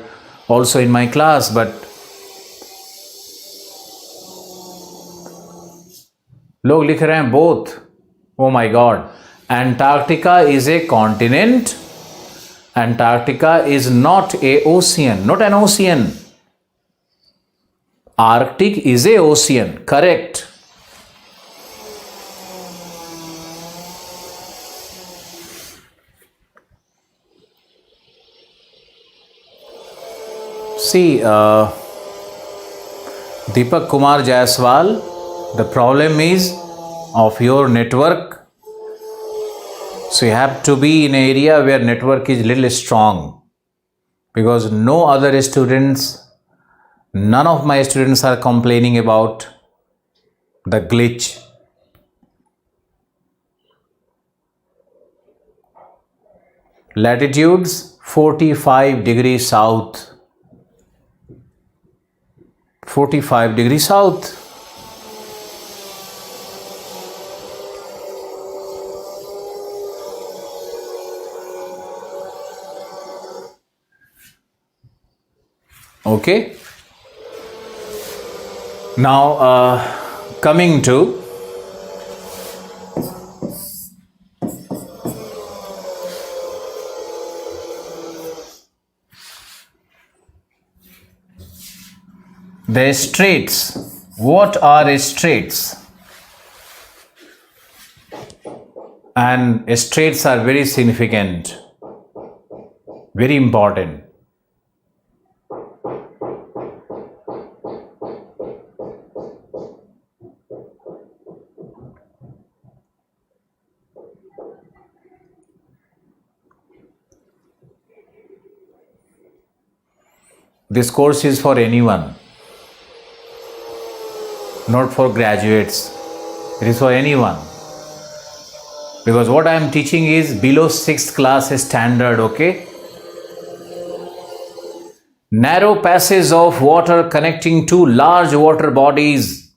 also in my class, but लोग लिख रहे हैं both. Oh my God. Antarctica is a continent. Antarctica is not a ocean, not an ocean. Arctic is a ocean. Correct. See, Deepak Kumar Jaiswal, the problem is of your network. So you have to be in an area where network is little strong, because no other students, none of my students are complaining about the glitch. Latitudes 45 degrees south. 45 degrees south. Okay. Now, coming to the straits. What are straits? And straits are very significant, very important. This course is for anyone, not for graduates. It is for anyone. Because what I am teaching is below 6th class standard, okay? Narrow passages of water connecting two large water bodies.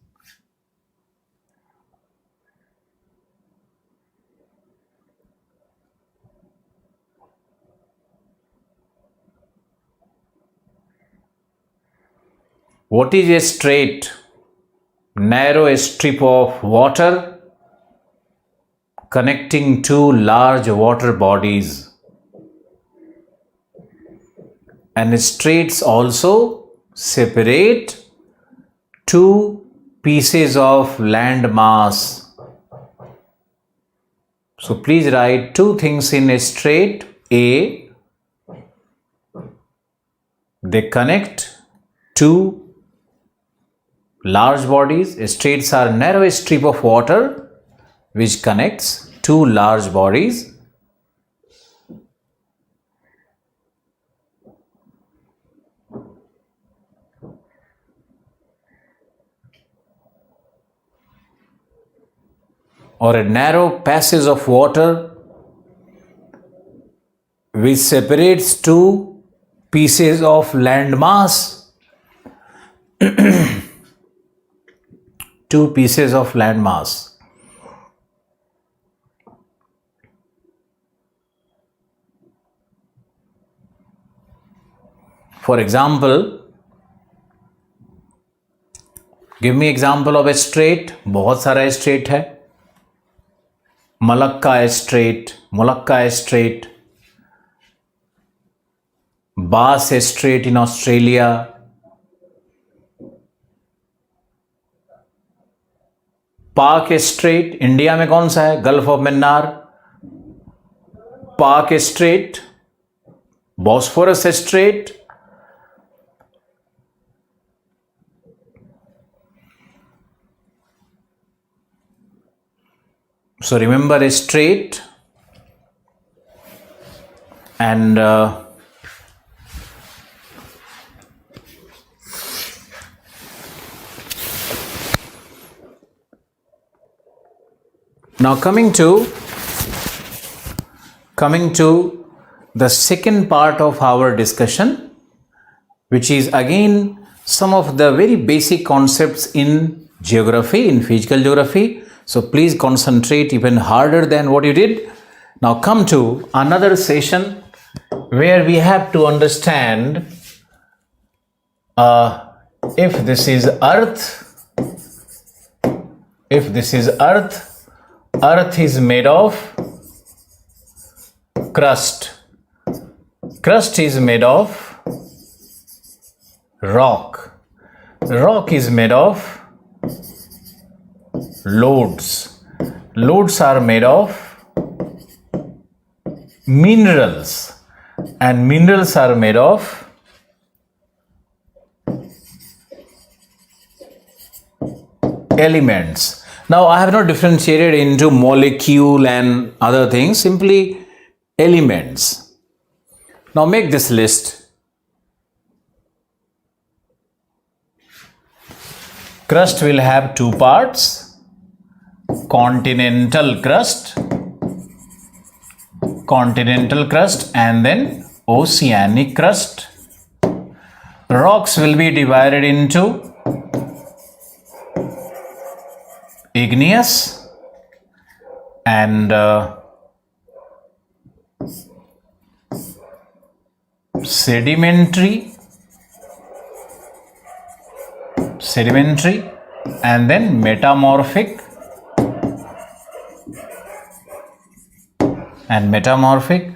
What is a strait? Narrow strip of water connecting two large water bodies. And straits also separate two pieces of land mass. So please write two things in a strait. A, they connect two large bodies. Straits are narrow strip of water which connects two large bodies. Or a narrow passage of water which separates two pieces of land mass. Two pieces of land mass. For example, give me example of a strait. बहुत सारा strait है. Malacca Strait, Malacca Strait, Bass Strait in Australia, पाक straight India में कौन सा है? Gulf of Mannar, पाक straight, Bosphorus straight, so remember a strait and now coming to the second part of our discussion, which is again some of the very basic concepts in geography, in physical geography. So please concentrate even harder than what you did. Now come to another session where we have to understand if this is Earth, Earth is made of crust. Crust is made of rock. Rock is made of lodes. Lodes are made of minerals, and minerals are made of elements. Now I have not differentiated into molecule and other things, simply elements. Now make this list. Crust will have two parts: continental crust and then oceanic crust. Rocks will be divided into igneous and sedimentary, and then metamorphic and metamorphic.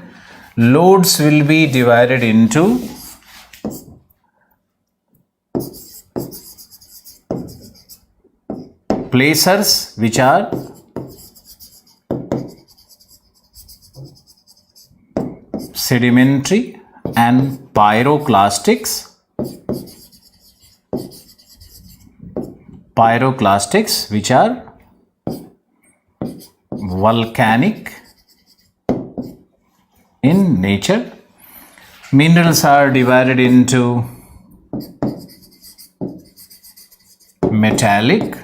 Loads will be divided into placers, which are sedimentary, and pyroclastics, which are volcanic in nature. Minerals are divided into metallic,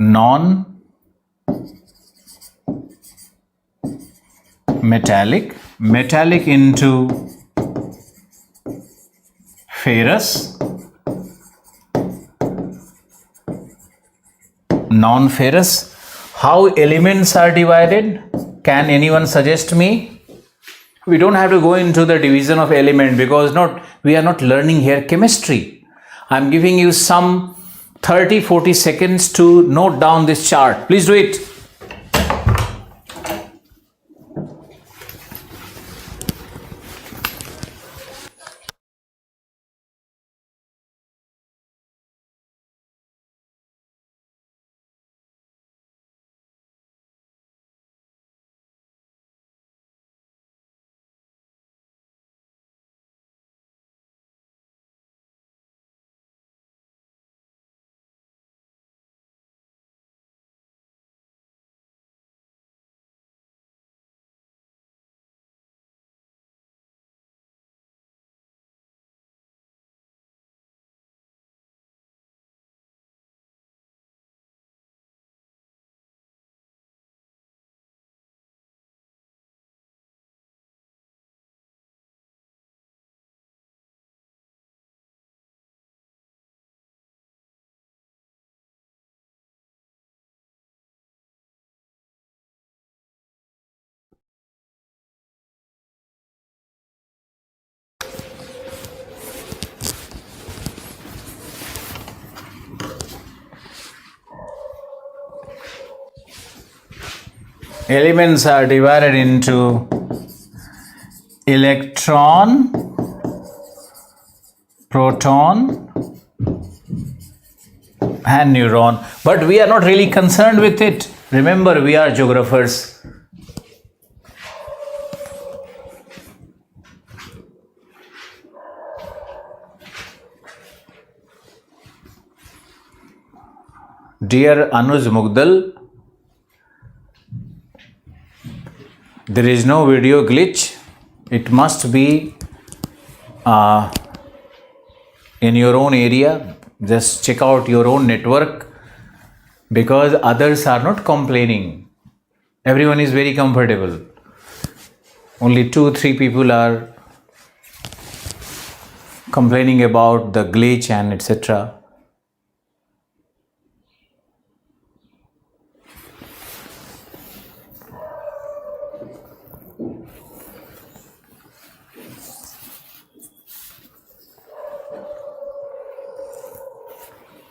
non-metallic, metallic into ferrous, non-ferrous. How elements are divided? Can anyone suggest me? We don't have to go into the division of element because we are not learning here chemistry. I'm giving you some 30-40 seconds to note down this chart. Please do it. Elements are divided into electron, proton, and neuron. But we are not really concerned with it. Remember, we are geographers. Dear Anuj Mugdal, there is no video glitch. It must be in your own area. Just check out your own network because others are not complaining. Everyone is very comfortable. Only 2-3 people are complaining about the glitch and etc.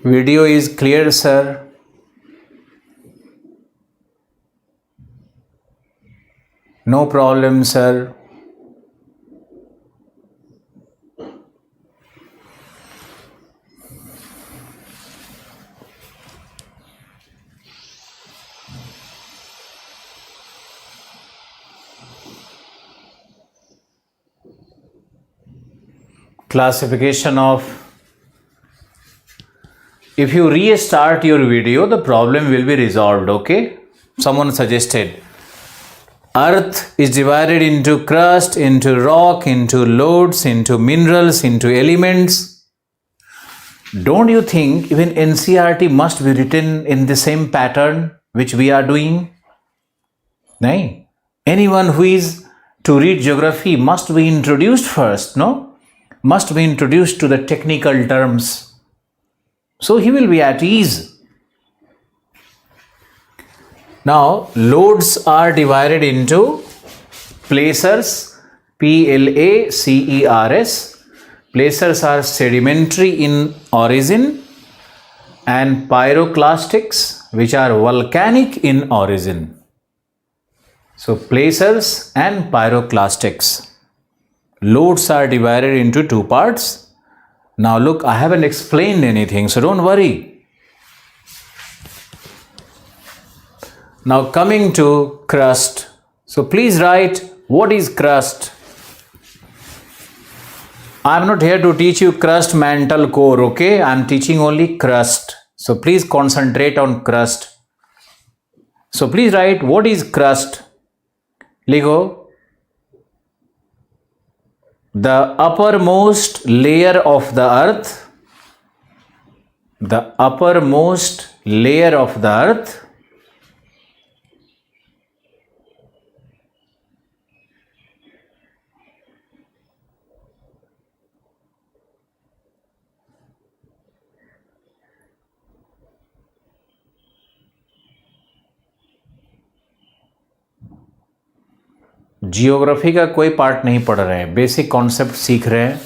Video is clear, sir. No problem, sir. Classification of. If you restart your video, the problem will be resolved, okay? Someone suggested. Earth is divided into crust, into rock, into lodes, into minerals, into elements. Don't you think even NCERT must be written in the same pattern which we are doing? No. Anyone who is to read geography must be introduced first, no? Must be introduced to the technical terms. So he will be at ease. Now, loads are divided into placers, PLACERS, Placers are sedimentary in origin, and pyroclastics, which are volcanic in origin. So placers and pyroclastics. Lodes are divided into two parts. Now look, I haven't explained anything, so don't worry. Now coming to crust. So please write, what is crust? I am not here to teach you crust, mantle, core, okay? I am teaching only crust. So please concentrate on crust. So please write, what is crust? Ligo, the uppermost layer of the earth, the uppermost layer of the earth, geography का कोई part नहीं पढ़ रहे हैं, basic concept सीख रहे हैं.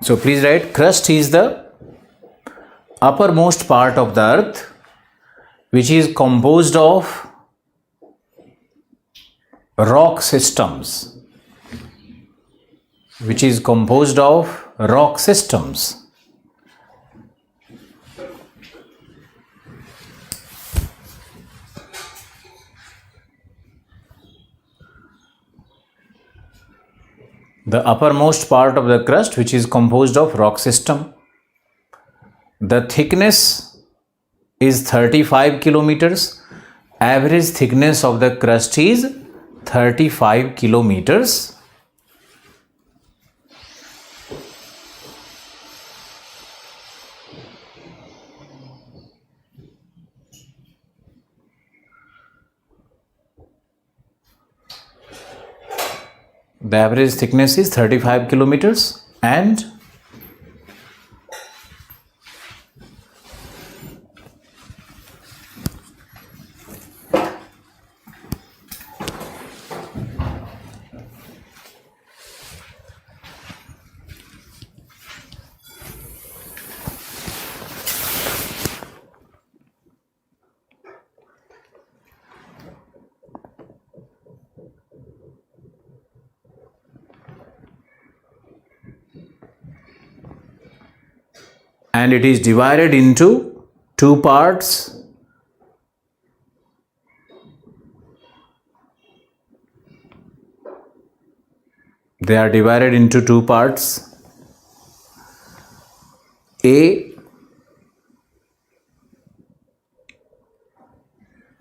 So please write, crust is the uppermost part of the earth which is composed of rock systems, which is composed of rock systems. The uppermost part of the crust, which is composed of rock system. The thickness is 35 kilometers. Average thickness of the crust is 35 kilometers. The average thickness is 35 kilometers and it is divided into two parts. They are divided into two parts. A,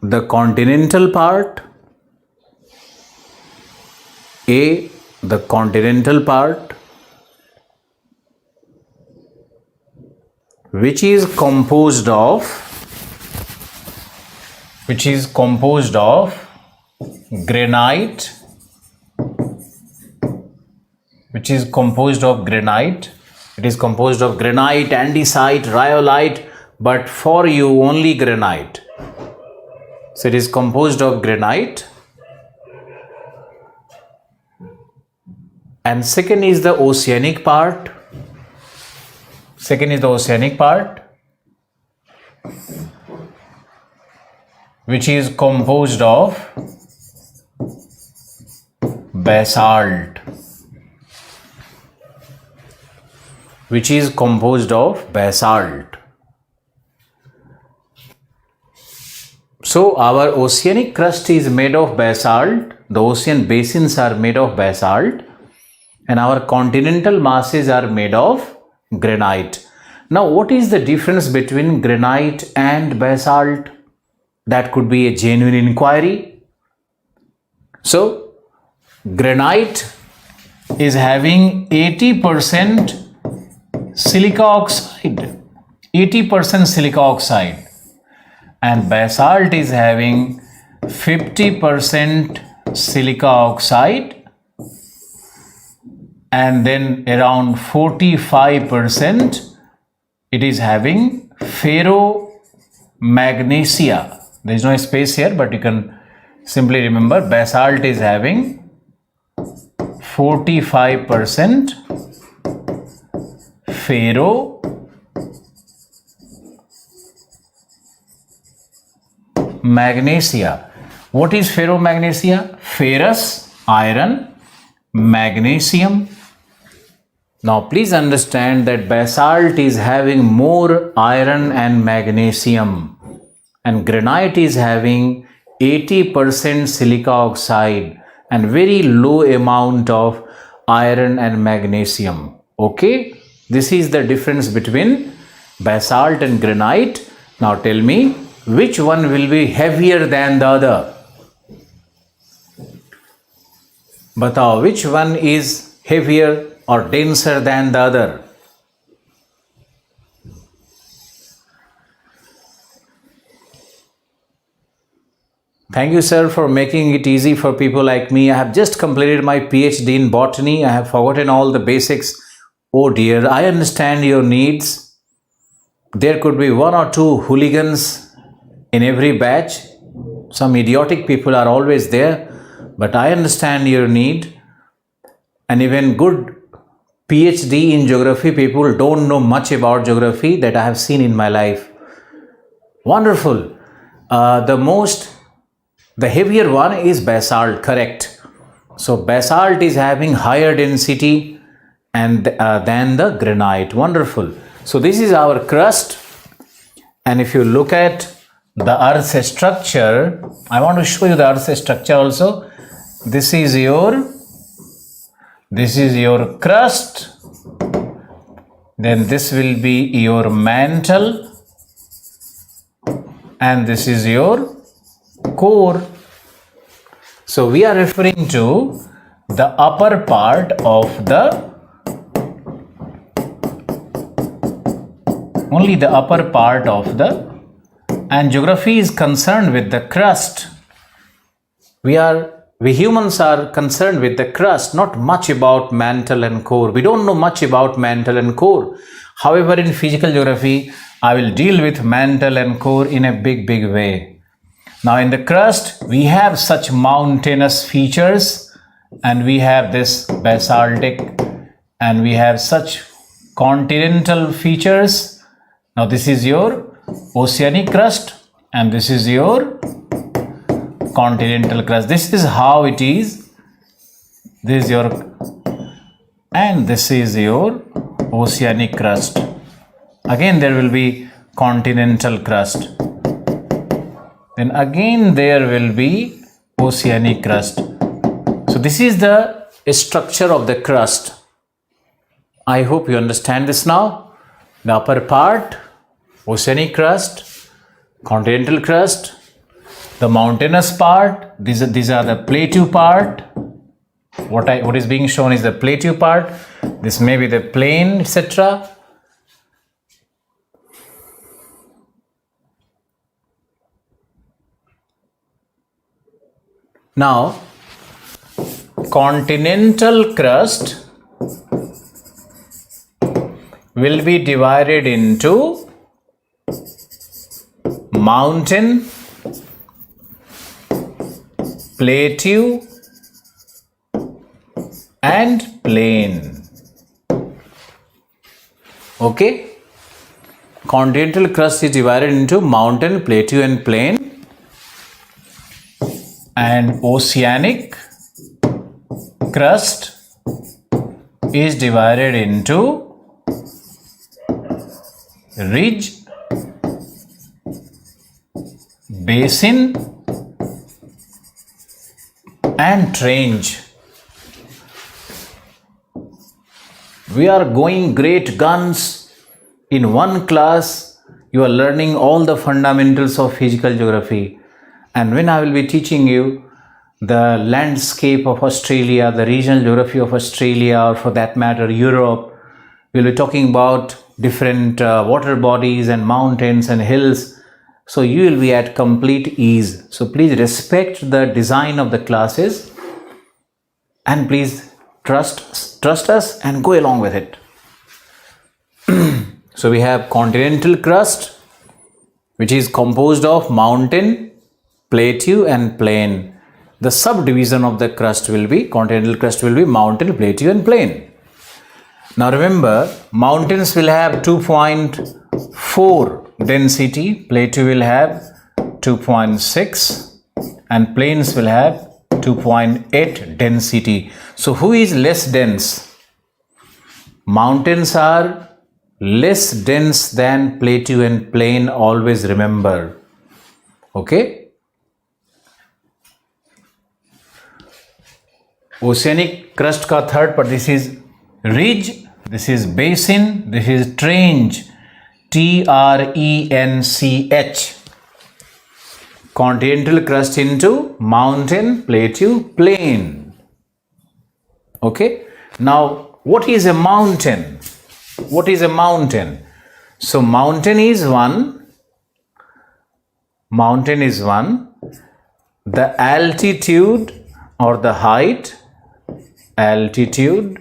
the continental part. A, the continental part, which is composed of granite, which is composed of granite. It is composed of granite, andesite, rhyolite, but for you only granite. So it is composed of granite. And second is the oceanic part. Second is the oceanic part, which is composed of basalt, which is composed of basalt. So our oceanic crust is made of basalt, the ocean basins are made of basalt, and our continental masses are made of granite. Now, what is the difference between granite and basalt? That could be a genuine inquiry. So, granite is having 80% silica oxide, 80% silica oxide, and basalt is having 50% silica oxide and then around 45% it is having ferromagnesia. There is no space here, but you can simply remember basalt is having 45% ferromagnesia. What is ferromagnesia? Ferrous, iron, magnesium. Now please understand that basalt is having more iron and magnesium, and granite is having 80% silica oxide and very low amount of iron and magnesium. Okay, this is the difference between basalt and granite. Now tell me, which one will be heavier than the other? Batao, which one is heavier or denser than the other? Thank you, sir, for making it easy for people like me. I have just completed my PhD in botany. I have forgotten all the basics. Oh dear, I understand your needs. There could be one or two hooligans in every batch. Some idiotic people are always there, but I understand your need. And even good PhD in geography people don't know much about geography that I have seen in my life. Wonderful. The heavier one is basalt, correct. So basalt is having higher density and than the granite. Wonderful. So this is our crust, and if you look at the Earth's structure, I want to show you the Earth's structure also. This is your crust, then this will be your mantle, and this is your core. So we are referring to the upper part of only the upper part of and geography is concerned with the crust. We humans are concerned with the crust, not much about mantle and core. We don't know much about mantle and core. However, in physical geography, I will deal with mantle and core in a big way. Now in the crust, we have such mountainous features, and we have this basaltic, and we have such continental features. Now this is your oceanic crust, and this is your continental crust. This is how it is. This is your, and this is your oceanic crust. Again there will be continental crust. Then again there will be oceanic crust. So this is the structure of the crust. I hope you understand this now. The upper part, oceanic crust, continental crust, the mountainous part, these are the plateau part. What is being shown is the plateau part. This may be the plain, etc. Now, continental crust will be divided into mountain, plateau, and plain. Okay? Continental crust is divided into mountain, plateau, and plain. And oceanic crust is divided into ridge, basin, and trench. We are going great guns. In one class, you are learning all the fundamentals of physical geography. And when I will be teaching you the landscape of Australia, the regional geography of Australia, or for that matter, Europe, we'll be talking about different water bodies and mountains and hills. So you will be at complete ease. So please respect the design of the classes, and please trust us and go along with it. So we have continental crust, which is composed of mountain, plateau and plain. The subdivision of the crust will be, continental crust will be mountain, plateau and plain. Now remember, mountains will have 2.4 density, plateau will have 2.6 and plains will have 2.8 density. So who is less dense? Mountains are less dense than plateau and plain, always remember. Okay? Oceanic crust ka third part, this is ridge, this is basin, this is trench, Trench. Continental crust into mountain, plateau, plain. Okay? Now, what is a mountain? What is a mountain? So, mountain is one. Mountain is one. The altitude or the height, altitude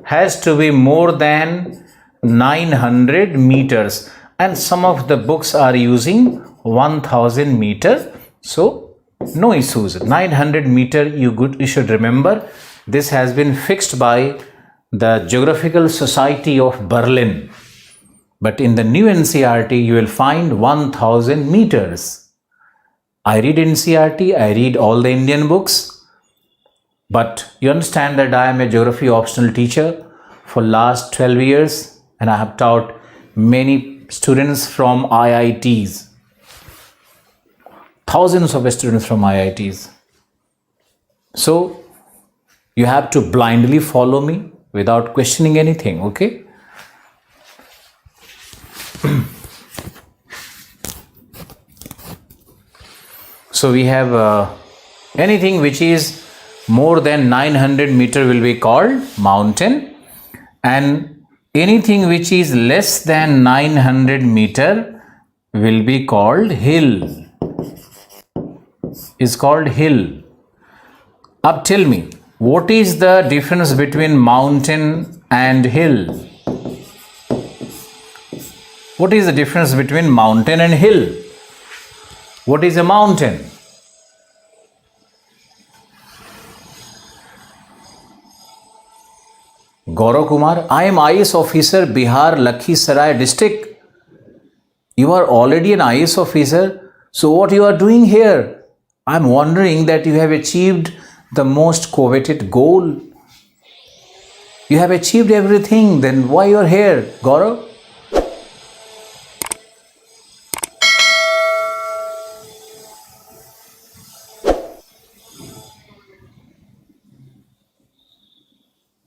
has to be more than 900 meters, and some of the books are using 1000 meter. So no issues. 900 meter you should remember. This has been fixed by the Geographical Society of Berlin. But in the new NCERT you will find 1000 meters. I read NCERT, I read all the Indian books. But you understand that I am a geography optional teacher for last 12 years and I have taught many students from IITs. Thousands of students from IITs. So you have to blindly follow me without questioning anything, okay? So we have anything which is more than 900 meter will be called mountain, and anything which is less than 900 meter will be called hill. Is called hill. Now tell me, what is the difference between mountain and hill? What is the difference between mountain and hill? What is a mountain? Gaurav Kumar, I am IAS officer, Bihar, Lakhisaray district. You are already an IAS officer. So what you are doing here? I am wondering that you have achieved the most coveted goal. You have achieved everything. Then why you are here, Gaurav?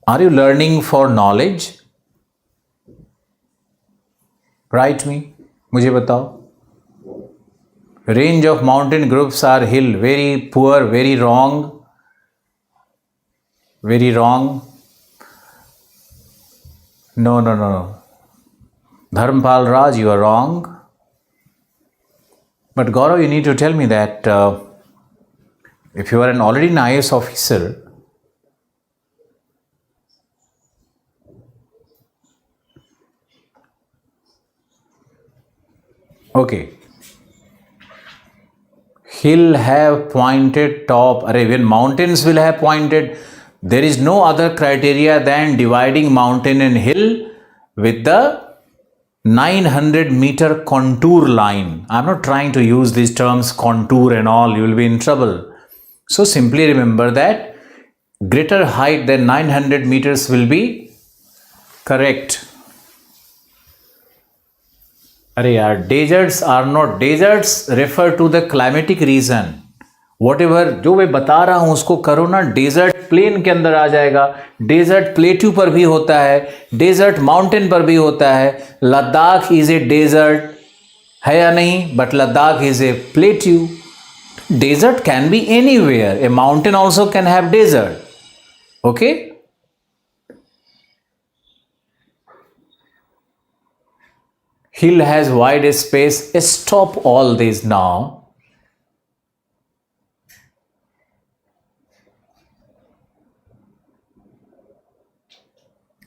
Are you learning for knowledge? Write me. मुझे बताओ. Range of mountain groups are hill. Very poor, very wrong. Very wrong. No. Dharmpal Raj, you are wrong. But Gaurav, you need to tell me that if you are already an IAS officer, okay. Hill have pointed top. When mountains will have pointed, there is no other criteria than dividing mountain and hill with the 900 meter contour line. I am not trying to use these terms contour and all. You will be in trouble. So simply remember that greater height than 900 meters will be correct. अरे यार, deserts are not, deserts refer to the climatic region. Whatever जो मैं बता रहा हूँ उसको करो ना. डेजर्ट प्लेन के अंदर आ जाएगा, डेजर्ट प्लेट्यू पर भी होता है, डेजर्ट माउंटेन पर भी होता है. लद्दाख इज ए डेजर्ट है या नहीं? But Ladakh is a plateau. Desert can be anywhere. A mountain also can have desert. Okay. Hill has wide space. Stop all this now.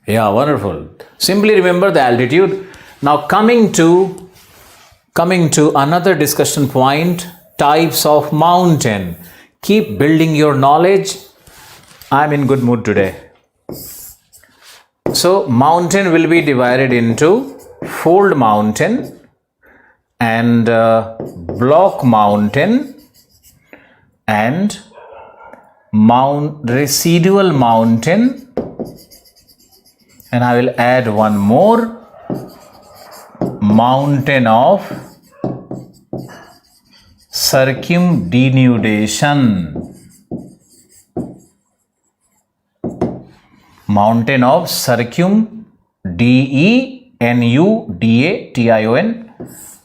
Yeah, wonderful. Simply remember the altitude. Now coming to another discussion point, types of mountain. Keep building your knowledge. I'm in good mood today. So mountain will be divided into fold mountain and block mountain and residual mountain, and I will add one more, mountain of circumdenudation. Mountain of denudation,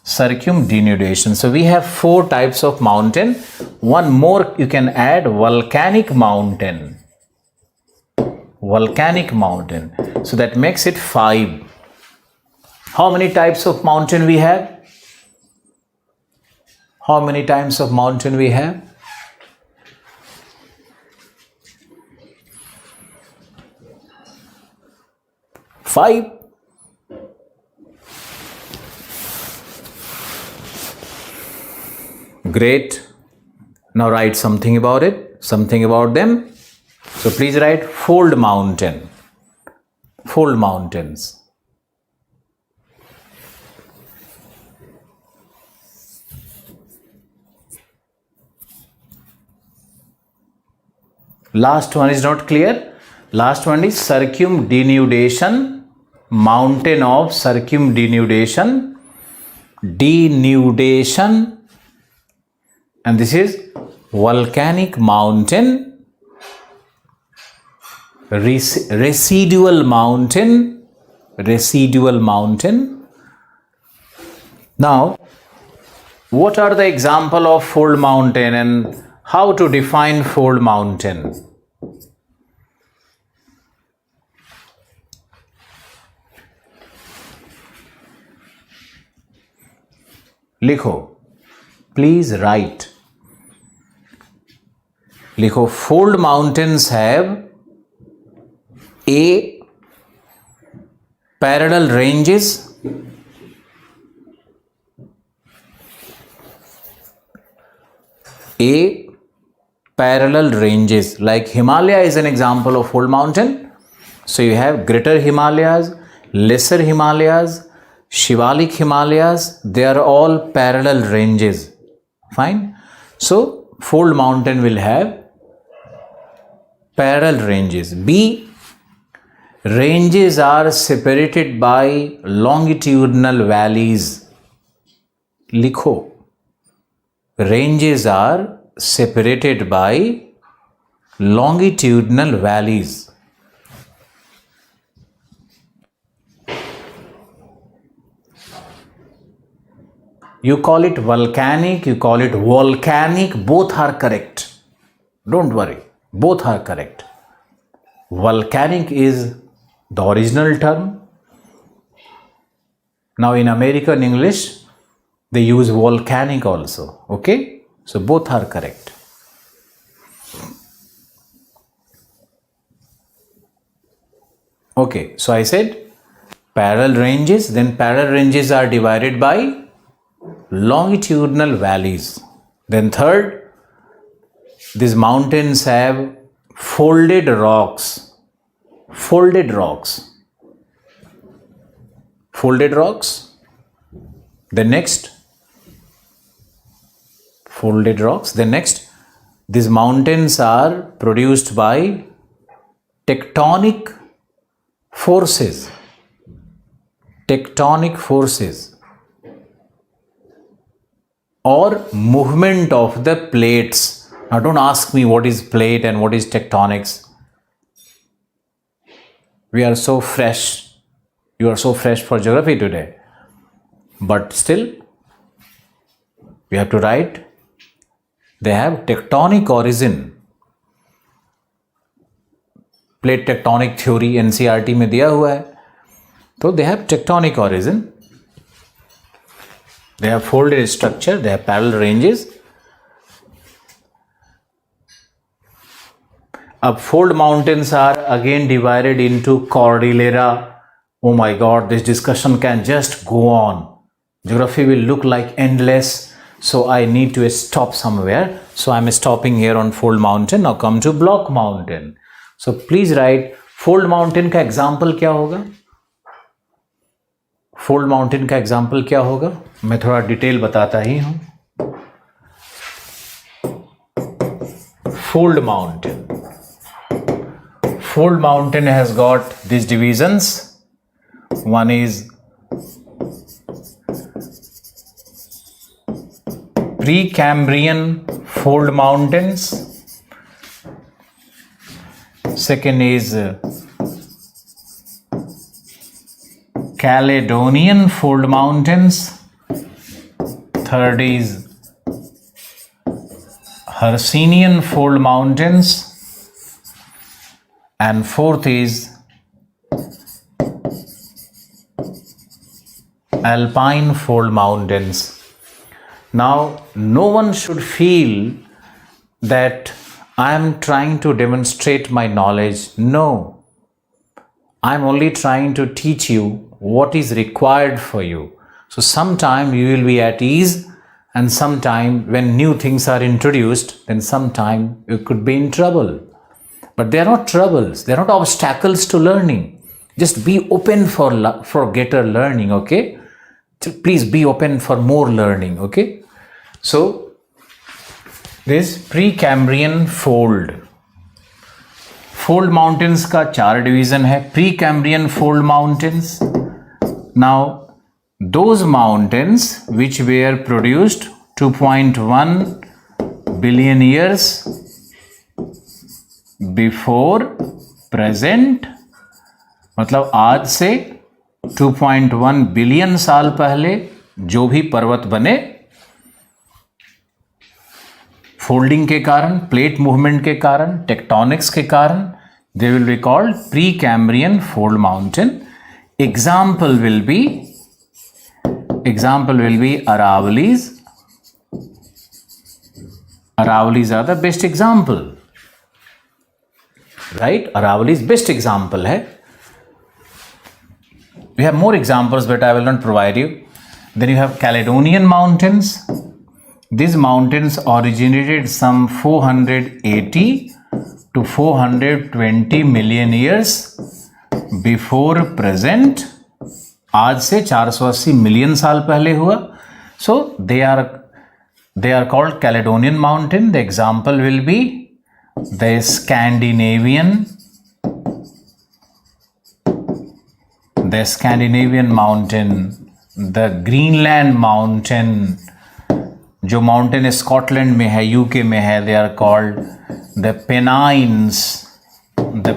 circumdenudation. So we have 4 types of mountain. One more you can add, volcanic mountain. Volcanic mountain. So that makes it 5. How many types of mountain we have? How many types of mountain we have? 5. Great. Now write something about it, something about them. So please write fold mountain. Fold mountains. Last one is not clear. Last one is circumdenudation. Mountain of circumdenudation. Denudation. And this is volcanic mountain. Residual mountain. Residual mountain. Now, what are the example of fold mountain and how to define fold mountain? Likho. Please write. Likho. Fold mountains have A. Parallel ranges. A. Parallel ranges. Like Himalaya is an example of fold mountain. So you have Greater Himalayas, Lesser Himalayas, Shivalik Himalayas. They are all parallel ranges. Fine. So fold mountain will have parallel ranges. B. Ranges are separated by longitudinal valleys. Likho. Ranges are separated by longitudinal valleys. You call it volcanic, you call it volcanic, both are correct. Don't worry, both are correct. Volcanic is the original term. Now in American English, they use volcanic also. Okay? So both are correct. Okay, so I said parallel ranges, then parallel ranges are divided by longitudinal valleys. Then third, these mountains have folded rocks. Folded rocks. Folded rocks. The next, folded rocks. The next, these mountains are produced by tectonic forces. Tectonic forces. Or movement of the plates. Now don't ask me what is plate and what is tectonics. We are so fresh. You are so fresh for geography today. But still, we have to write. They have tectonic origin. Plate tectonic theory NCERT में दिया हुआ है. So they have tectonic origin. They have folded structure. They have parallel ranges. Fold mountains are again divided into cordillera. Oh my God, this discussion can just go on. Geography will look like endless. So I need to stop somewhere. So I'm stopping here on Fold Mountain. Now come to Block Mountain. So please write Fold Mountain का example क्या होगा? Fold Mountain का example क्या होगा? मैं थोड़ा detail बताता ही हूँ. Fold Mountain. Fold Mountain has got these divisions. One is Precambrian fold mountains. Second is Caledonian fold mountains. Third is Hercynian fold mountains. And fourth is Alpine fold mountains. Now, no one should feel that I am trying to demonstrate my knowledge. No, I am only trying to teach you what is required for you. So, sometime you will be at ease, and sometime when new things are introduced, then sometime you could be in trouble. But they are not troubles, they are not obstacles to learning. Just be open for greater learning, okay? Please be open for more learning, okay? So, this Precambrian fold. Fold mountains का 4 division है. Precambrian fold mountains. Now, those mountains which were produced 2.1 billion years before present, मतलब आज से 2.1 billion साल पहले जो भी पर्वत बने फोल्डिंग के कारण, प्लेट मूवमेंट के कारण, टेक्टोनिक्स के कारण, they will be called Precambrian fold mountain. Example will be Aravallis. Aravallis are the best example, right? Aravallis best example है. We have more examples, but I will not provide you. Then you have Caledonian mountains. These mountains originated some 480 to 420 million years before present. आज से 480 million साल पहले हुआ. So they are called Caledonian mountain. The example will be the Scandinavian mountain, the Greenland mountain, जो mountain Scotland में है, UK में है, they are called the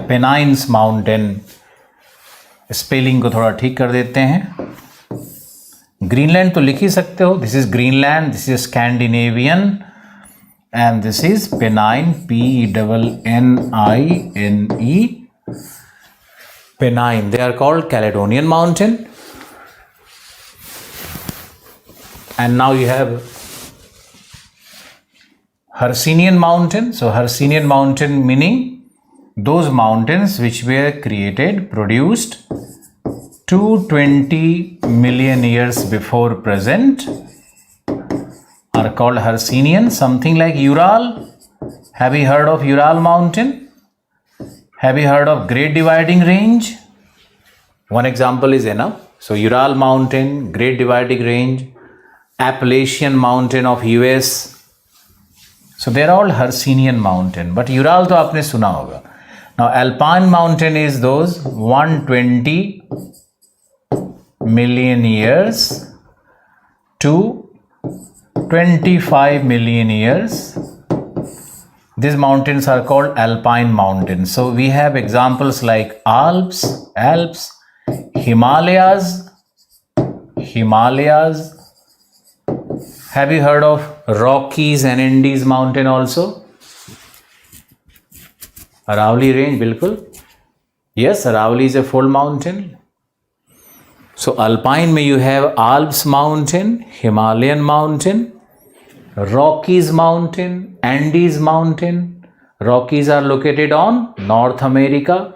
Pennines mountain. Spelling को थोड़ा ठीक कर देते हैं. ग्रीनलैंड तो लिख ही सकते हो. This is Greenland, this is Scandinavian, and this is benign, PENNINE. Pennine, they are called Caledonian mountain. And now you have Hercynian mountain. So Hercynian mountain meaning those mountains which were produced 220 million years before present are called Hercynian. Something like Ural. Have you heard of Ural mountain? Have you heard of Great Dividing Range? One example is enough. So Ural mountain, Great Dividing Range, Appalachian mountain of US. So they are all Hercynian mountain. But Ural तो आपने सुना होगा. Now Alpine mountain is those 120 million years to 25 million years. These mountains are called Alpine mountains. So we have examples like Alps, Himalayas. Have you heard of Rockies and Andes mountain also? Aravalli range, bilkul. Yes, Aravalli is a fold mountain. So Alpine में you have Alps mountain, Himalayan mountain, Rockies mountain, Andes mountain. Rockies are located on North America.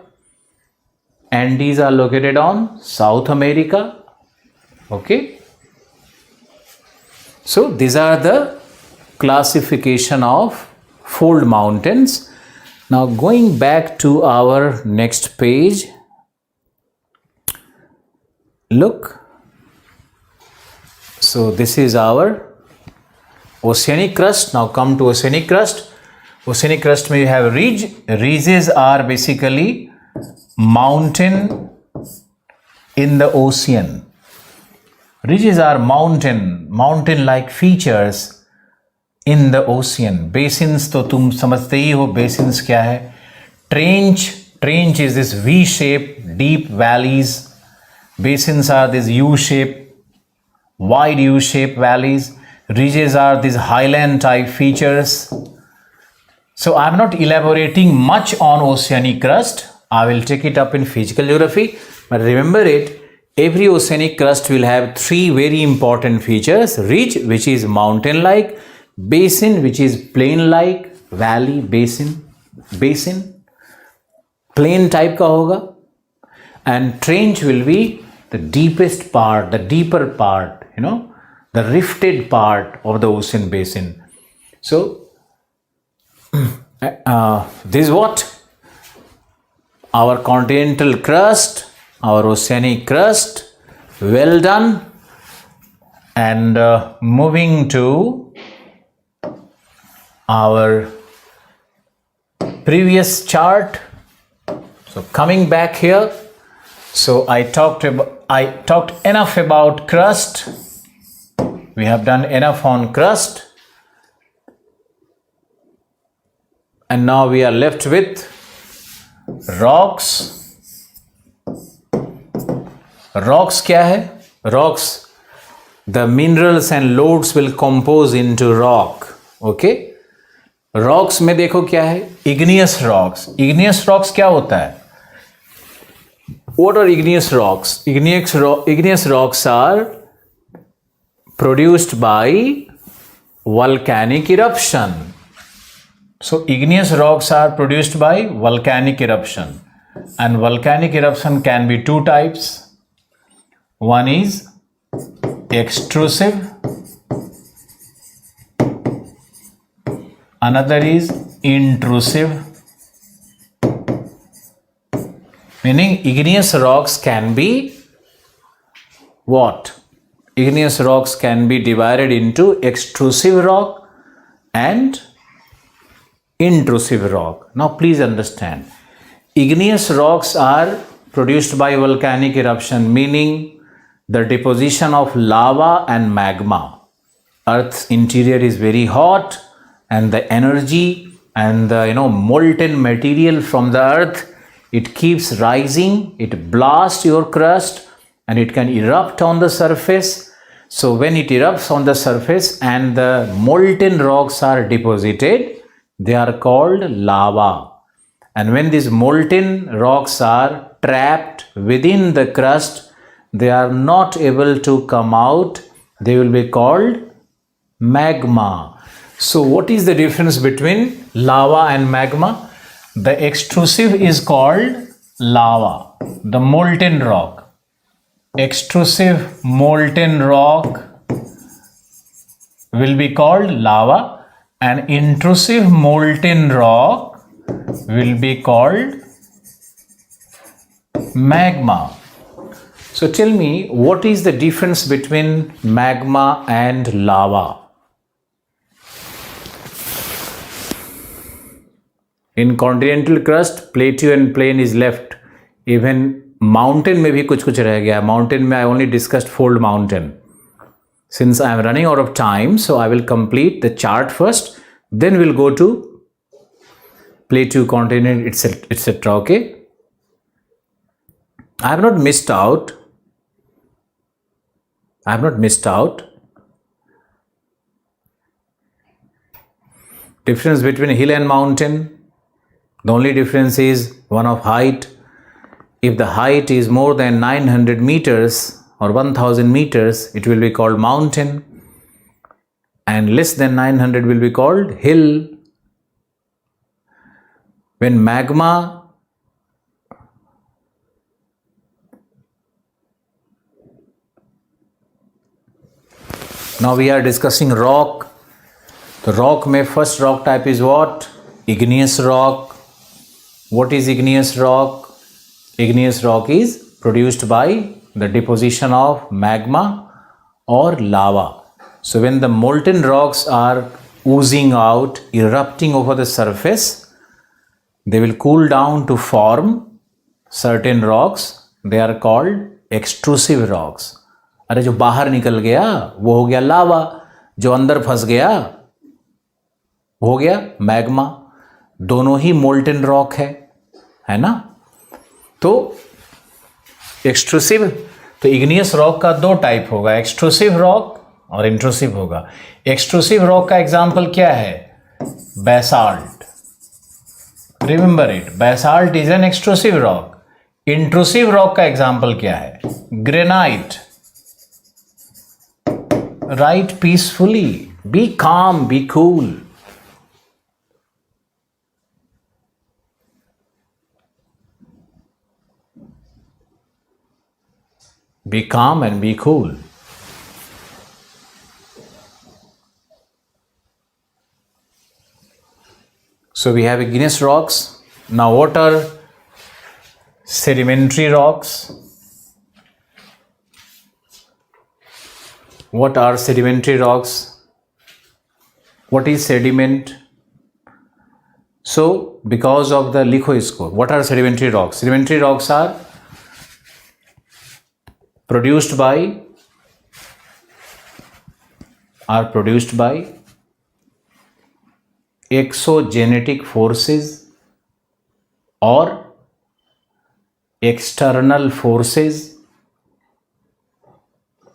Andes are located on South America. Okay. So these are the classification of fold mountains. Now going back to our next page, look. So this is our oceanic crust. Now come to oceanic crust. Oceanic crust may have ridge. Ridges are basically mountain in the ocean. Ridges are mountain-like features in the ocean. Basins तो तुम समझते ही हो basins क्या है. Trench is this V-shaped deep valleys. Basins are these U-shaped wide U-shaped valleys. Ridges are these highland type features. So I'm not elaborating much on oceanic crust. I will take it up in physical geography. But remember it, every oceanic crust will have three very important features. Ridge, which is mountain-like. Basin, which is plain-like. Valley, basin. Plain type का होगा. And trench will be the deepest part, the deeper part, the rifted part of the ocean basin. So, this is what our continental crust, our oceanic crust. Well done. And moving to our previous chart. So coming back here, so I talked enough about crust. We have done enough on crust, and now we are left with rocks. Rocks क्या है? Rocks, the minerals and lodes will compose into rock. Okay? Rocks में देखो क्या है? Igneous rocks. Igneous rocks क्या होता है? What are igneous rocks? Igneous rocks are produced by volcanic eruption. So igneous rocks are produced by volcanic eruption, and volcanic eruption can be two types. One is extrusive, another is intrusive. Meaning igneous rocks can be what? Igneous rocks can be divided into extrusive rock and intrusive rock. Now please understand, igneous rocks are produced by volcanic eruption, meaning the deposition of lava and magma. Earth's interior is very hot, and the energy and the molten material from the earth, it keeps rising, it blasts your crust, and it can erupt on the surface. So when it erupts on the surface and the molten rocks are deposited, they are called lava. And when these molten rocks are trapped within the crust, they are not able to come out. They will be called magma. So what is the difference between lava and magma? The extrusive is called lava, the molten rock. Extrusive molten rock will be called lava, and intrusive molten rock will be called magma. So tell me, what is the difference between magma and lava? In continental crust, plateau and plain is left. Even mountain में भी कुछ रह गया. Mountain में I only discussed fold mountain. Since I am running out of time, so I will complete the chart first. Then we'll go to plateau, continent, etc. Okay? I have not missed out. Difference between hill and mountain. The only difference is one of height. If the height is more than 900 meters or 1000 meters, it will be called mountain, and less than 900 will be called hill. When magma Now we are discussing rock. The rock में first rock type is what? Igneous rock. What is igneous rock? Igneous rock is produced by the deposition of magma or lava. So when the molten rocks are oozing out, erupting over the surface, they will cool down to form certain rocks. They are called extrusive rocks. अरे जो बाहर निकल गया वो हो गया लावा, जो अंदर फंस गया हो गया मैग्मा. दोनों ही मोल्टन रॉक है ना. तो एक्सट्रूसिव, तो इग्नियस रॉक का दो टाइप होगा, एक्सट्रूसिव रॉक और इंट्रूसिव होगा. एक्सट्रूसिव रॉक का एग्जाम्पल क्या है? Basalt. Remember it, basalt is an extrusive rock. Intrusive rock का एग्जाम्पल क्या है? ग्रेनाइट. राइट पीसफुली, बी काम, be cool. Be calm and be cool. So we have igneous rocks. Now what are sedimentary rocks? What are sedimentary rocks? What is sediment? So because of the likho isko, what are sedimentary rocks? Sedimentary rocks are produced by exogenetic forces or external forces,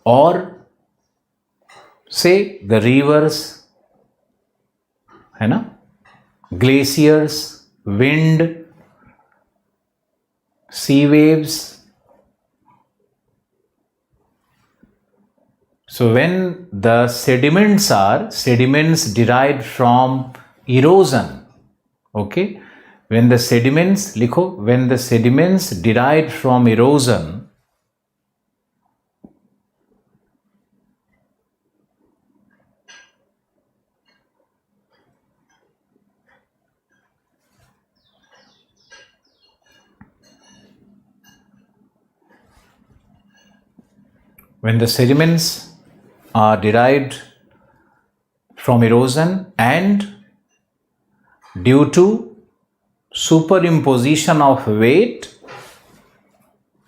or say the rivers, है ना, glaciers, wind, sea waves. So when the sediments derived from erosion, okay, when the sediments derived from erosion, are derived from erosion and due to superimposition of weight,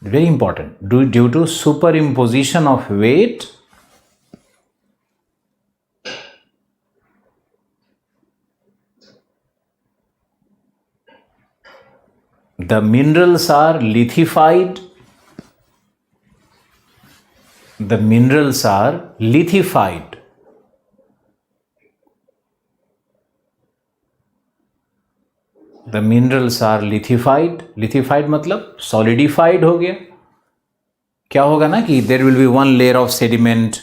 very important, due to superimposition of weight, the minerals are lithified. The minerals are lithified. The minerals are lithified. Lithified मतलब solidified हो गया. क्या होगा ना कि there will be one layer of sediment.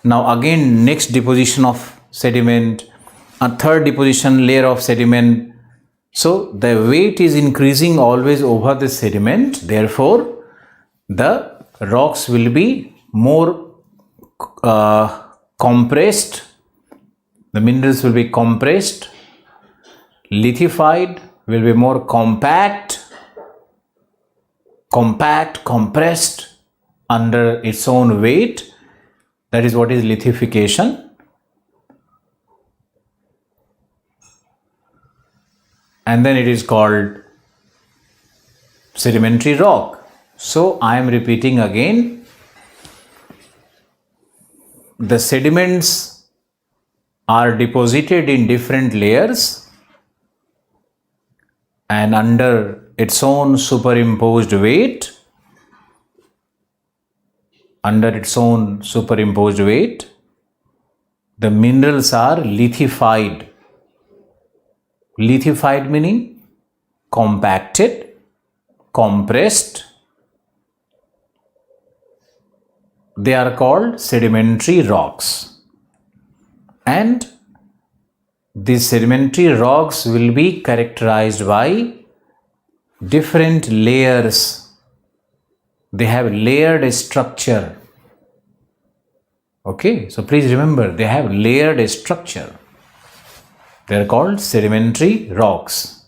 Now again next deposition of sediment, a third deposition layer of sediment. So the weight is increasing always over the sediment. Therefore, the rocks will be more compressed. The minerals will be compressed. Lithified will be more compact, compressed under its own weight. That is what is lithification. And then it is called sedimentary rock. So I am repeating again. The sediments are deposited in different layers and under its own superimposed weight, the minerals are lithified. Lithified meaning compacted, compressed. They are called sedimentary rocks. And these sedimentary rocks will be characterized by different layers. They have layered structure. Okay, so please remember they have layered structure. They are called sedimentary rocks.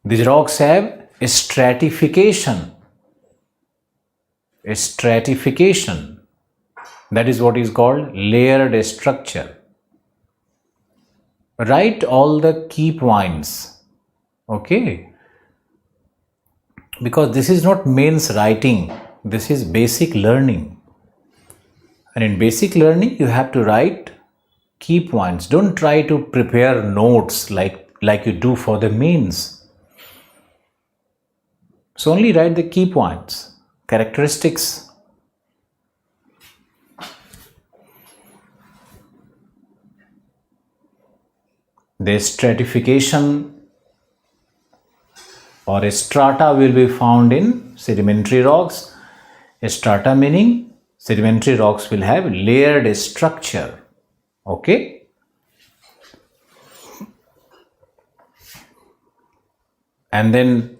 These rocks have a stratification. A stratification. That is what is called layered structure. Write all the key points. Okay. Because this is not mains writing. This is basic learning. And in basic learning, you have to write key points. Don't try to prepare notes like you do for the mains. So only write the key points, characteristics. The stratification or a strata will be found in sedimentary rocks. A strata meaning sedimentary rocks will have layered structure. Okay. And then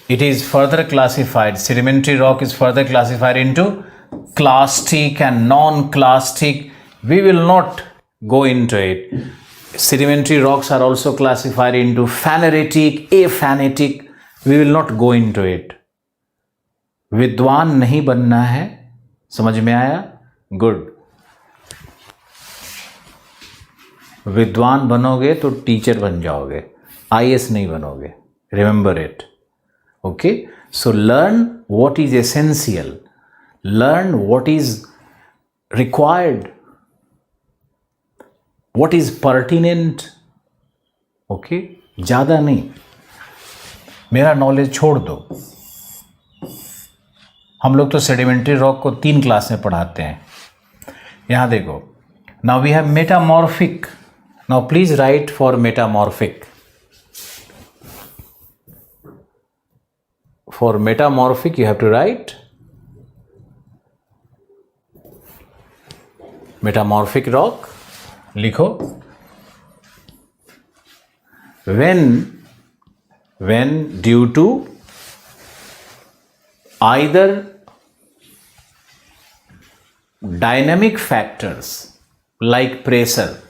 it is further classified. Sedimentary rock is further classified into clastic and non-clastic. We will not go into it. Sedimentary rocks are also classified into phaneritic, aphanitic. We will not go into it. विद्वान नहीं बनना है. समझ में आया? Good. विद्वान बनोगे तो टीचर बन जाओगे, IAS नहीं बनोगे. Remember it. Okay? So learn what is essential. Learn what is required. What is pertinent. Okay? ज़्यादा नहीं. मेरा नॉलेज छोड़ दो. हम लोग तो सेडिमेंट्री रॉक को 3 क्लास में पढ़ाते हैं. यहाँ देखो. Now we have metamorphic. Now please write for metamorphic. For metamorphic you have to write metamorphic rock. लिखो. When due to either dynamic factors like pressure,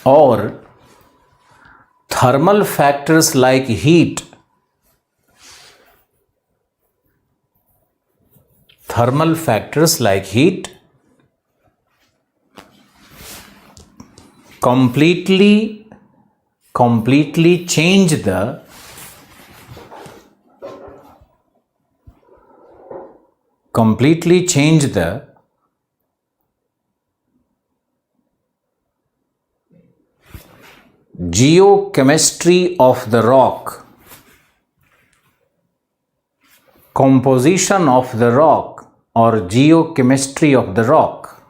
or thermal factors like heat, completely change the geochemistry of the rock, composition of the rock or geochemistry of the rock,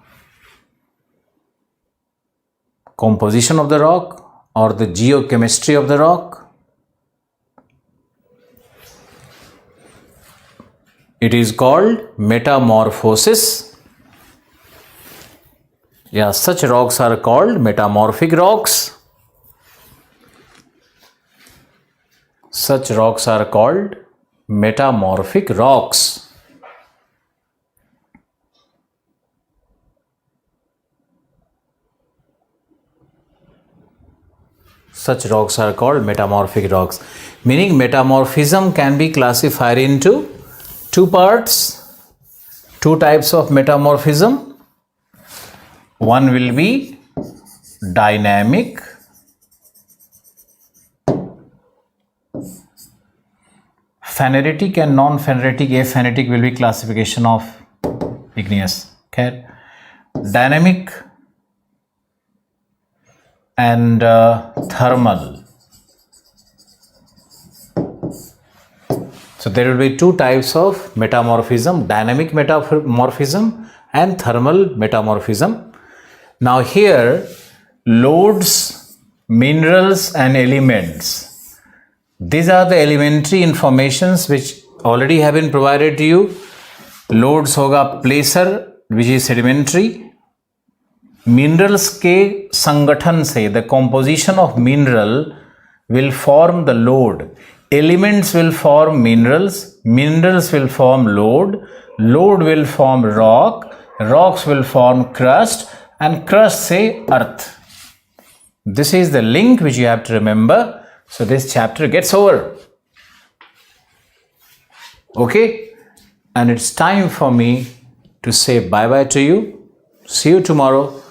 composition of the rock or the geochemistry of the rock. It is called metamorphosis. Yeah, such rocks are called metamorphic rocks. Such rocks are called metamorphic rocks. Such rocks are called metamorphic rocks. Meaning metamorphism can be classified into 2 parts, 2 types of metamorphism. One will be dynamic, phaneritic and non-phaneritic. Aphanitic will be classification of igneous. Okay. Dynamic and thermal. So there will be 2 types of metamorphism, dynamic metamorphism and thermal metamorphism. Now here loads minerals and elements. These are the elementary informations which already have been provided to you. Loads होगा placer which is sedimentary. Minerals के संगठन से the composition of mineral will form the load. Elements will form minerals. Minerals will form load. Load will form rock. Rocks will form crust. And crust say earth. This is the link which you have to remember. So this chapter gets over. Okay? And it's time for me to say bye-bye to you. See you tomorrow.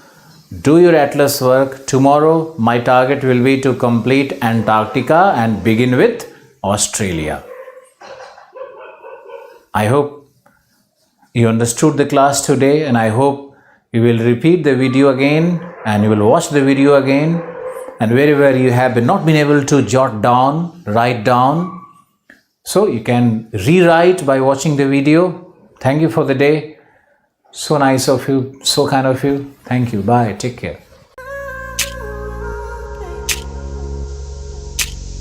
Do your atlas work. Tomorrow my target will be to complete Antarctica and begin with Australia. I hope you understood the class today, and I hope you will repeat the video again and you will watch the video again, and wherever you have not been able to jot down, write down, so you can rewrite by watching the video. Thank you for the day. So nice of you, so kind of you. Thank you. Bye. Take care.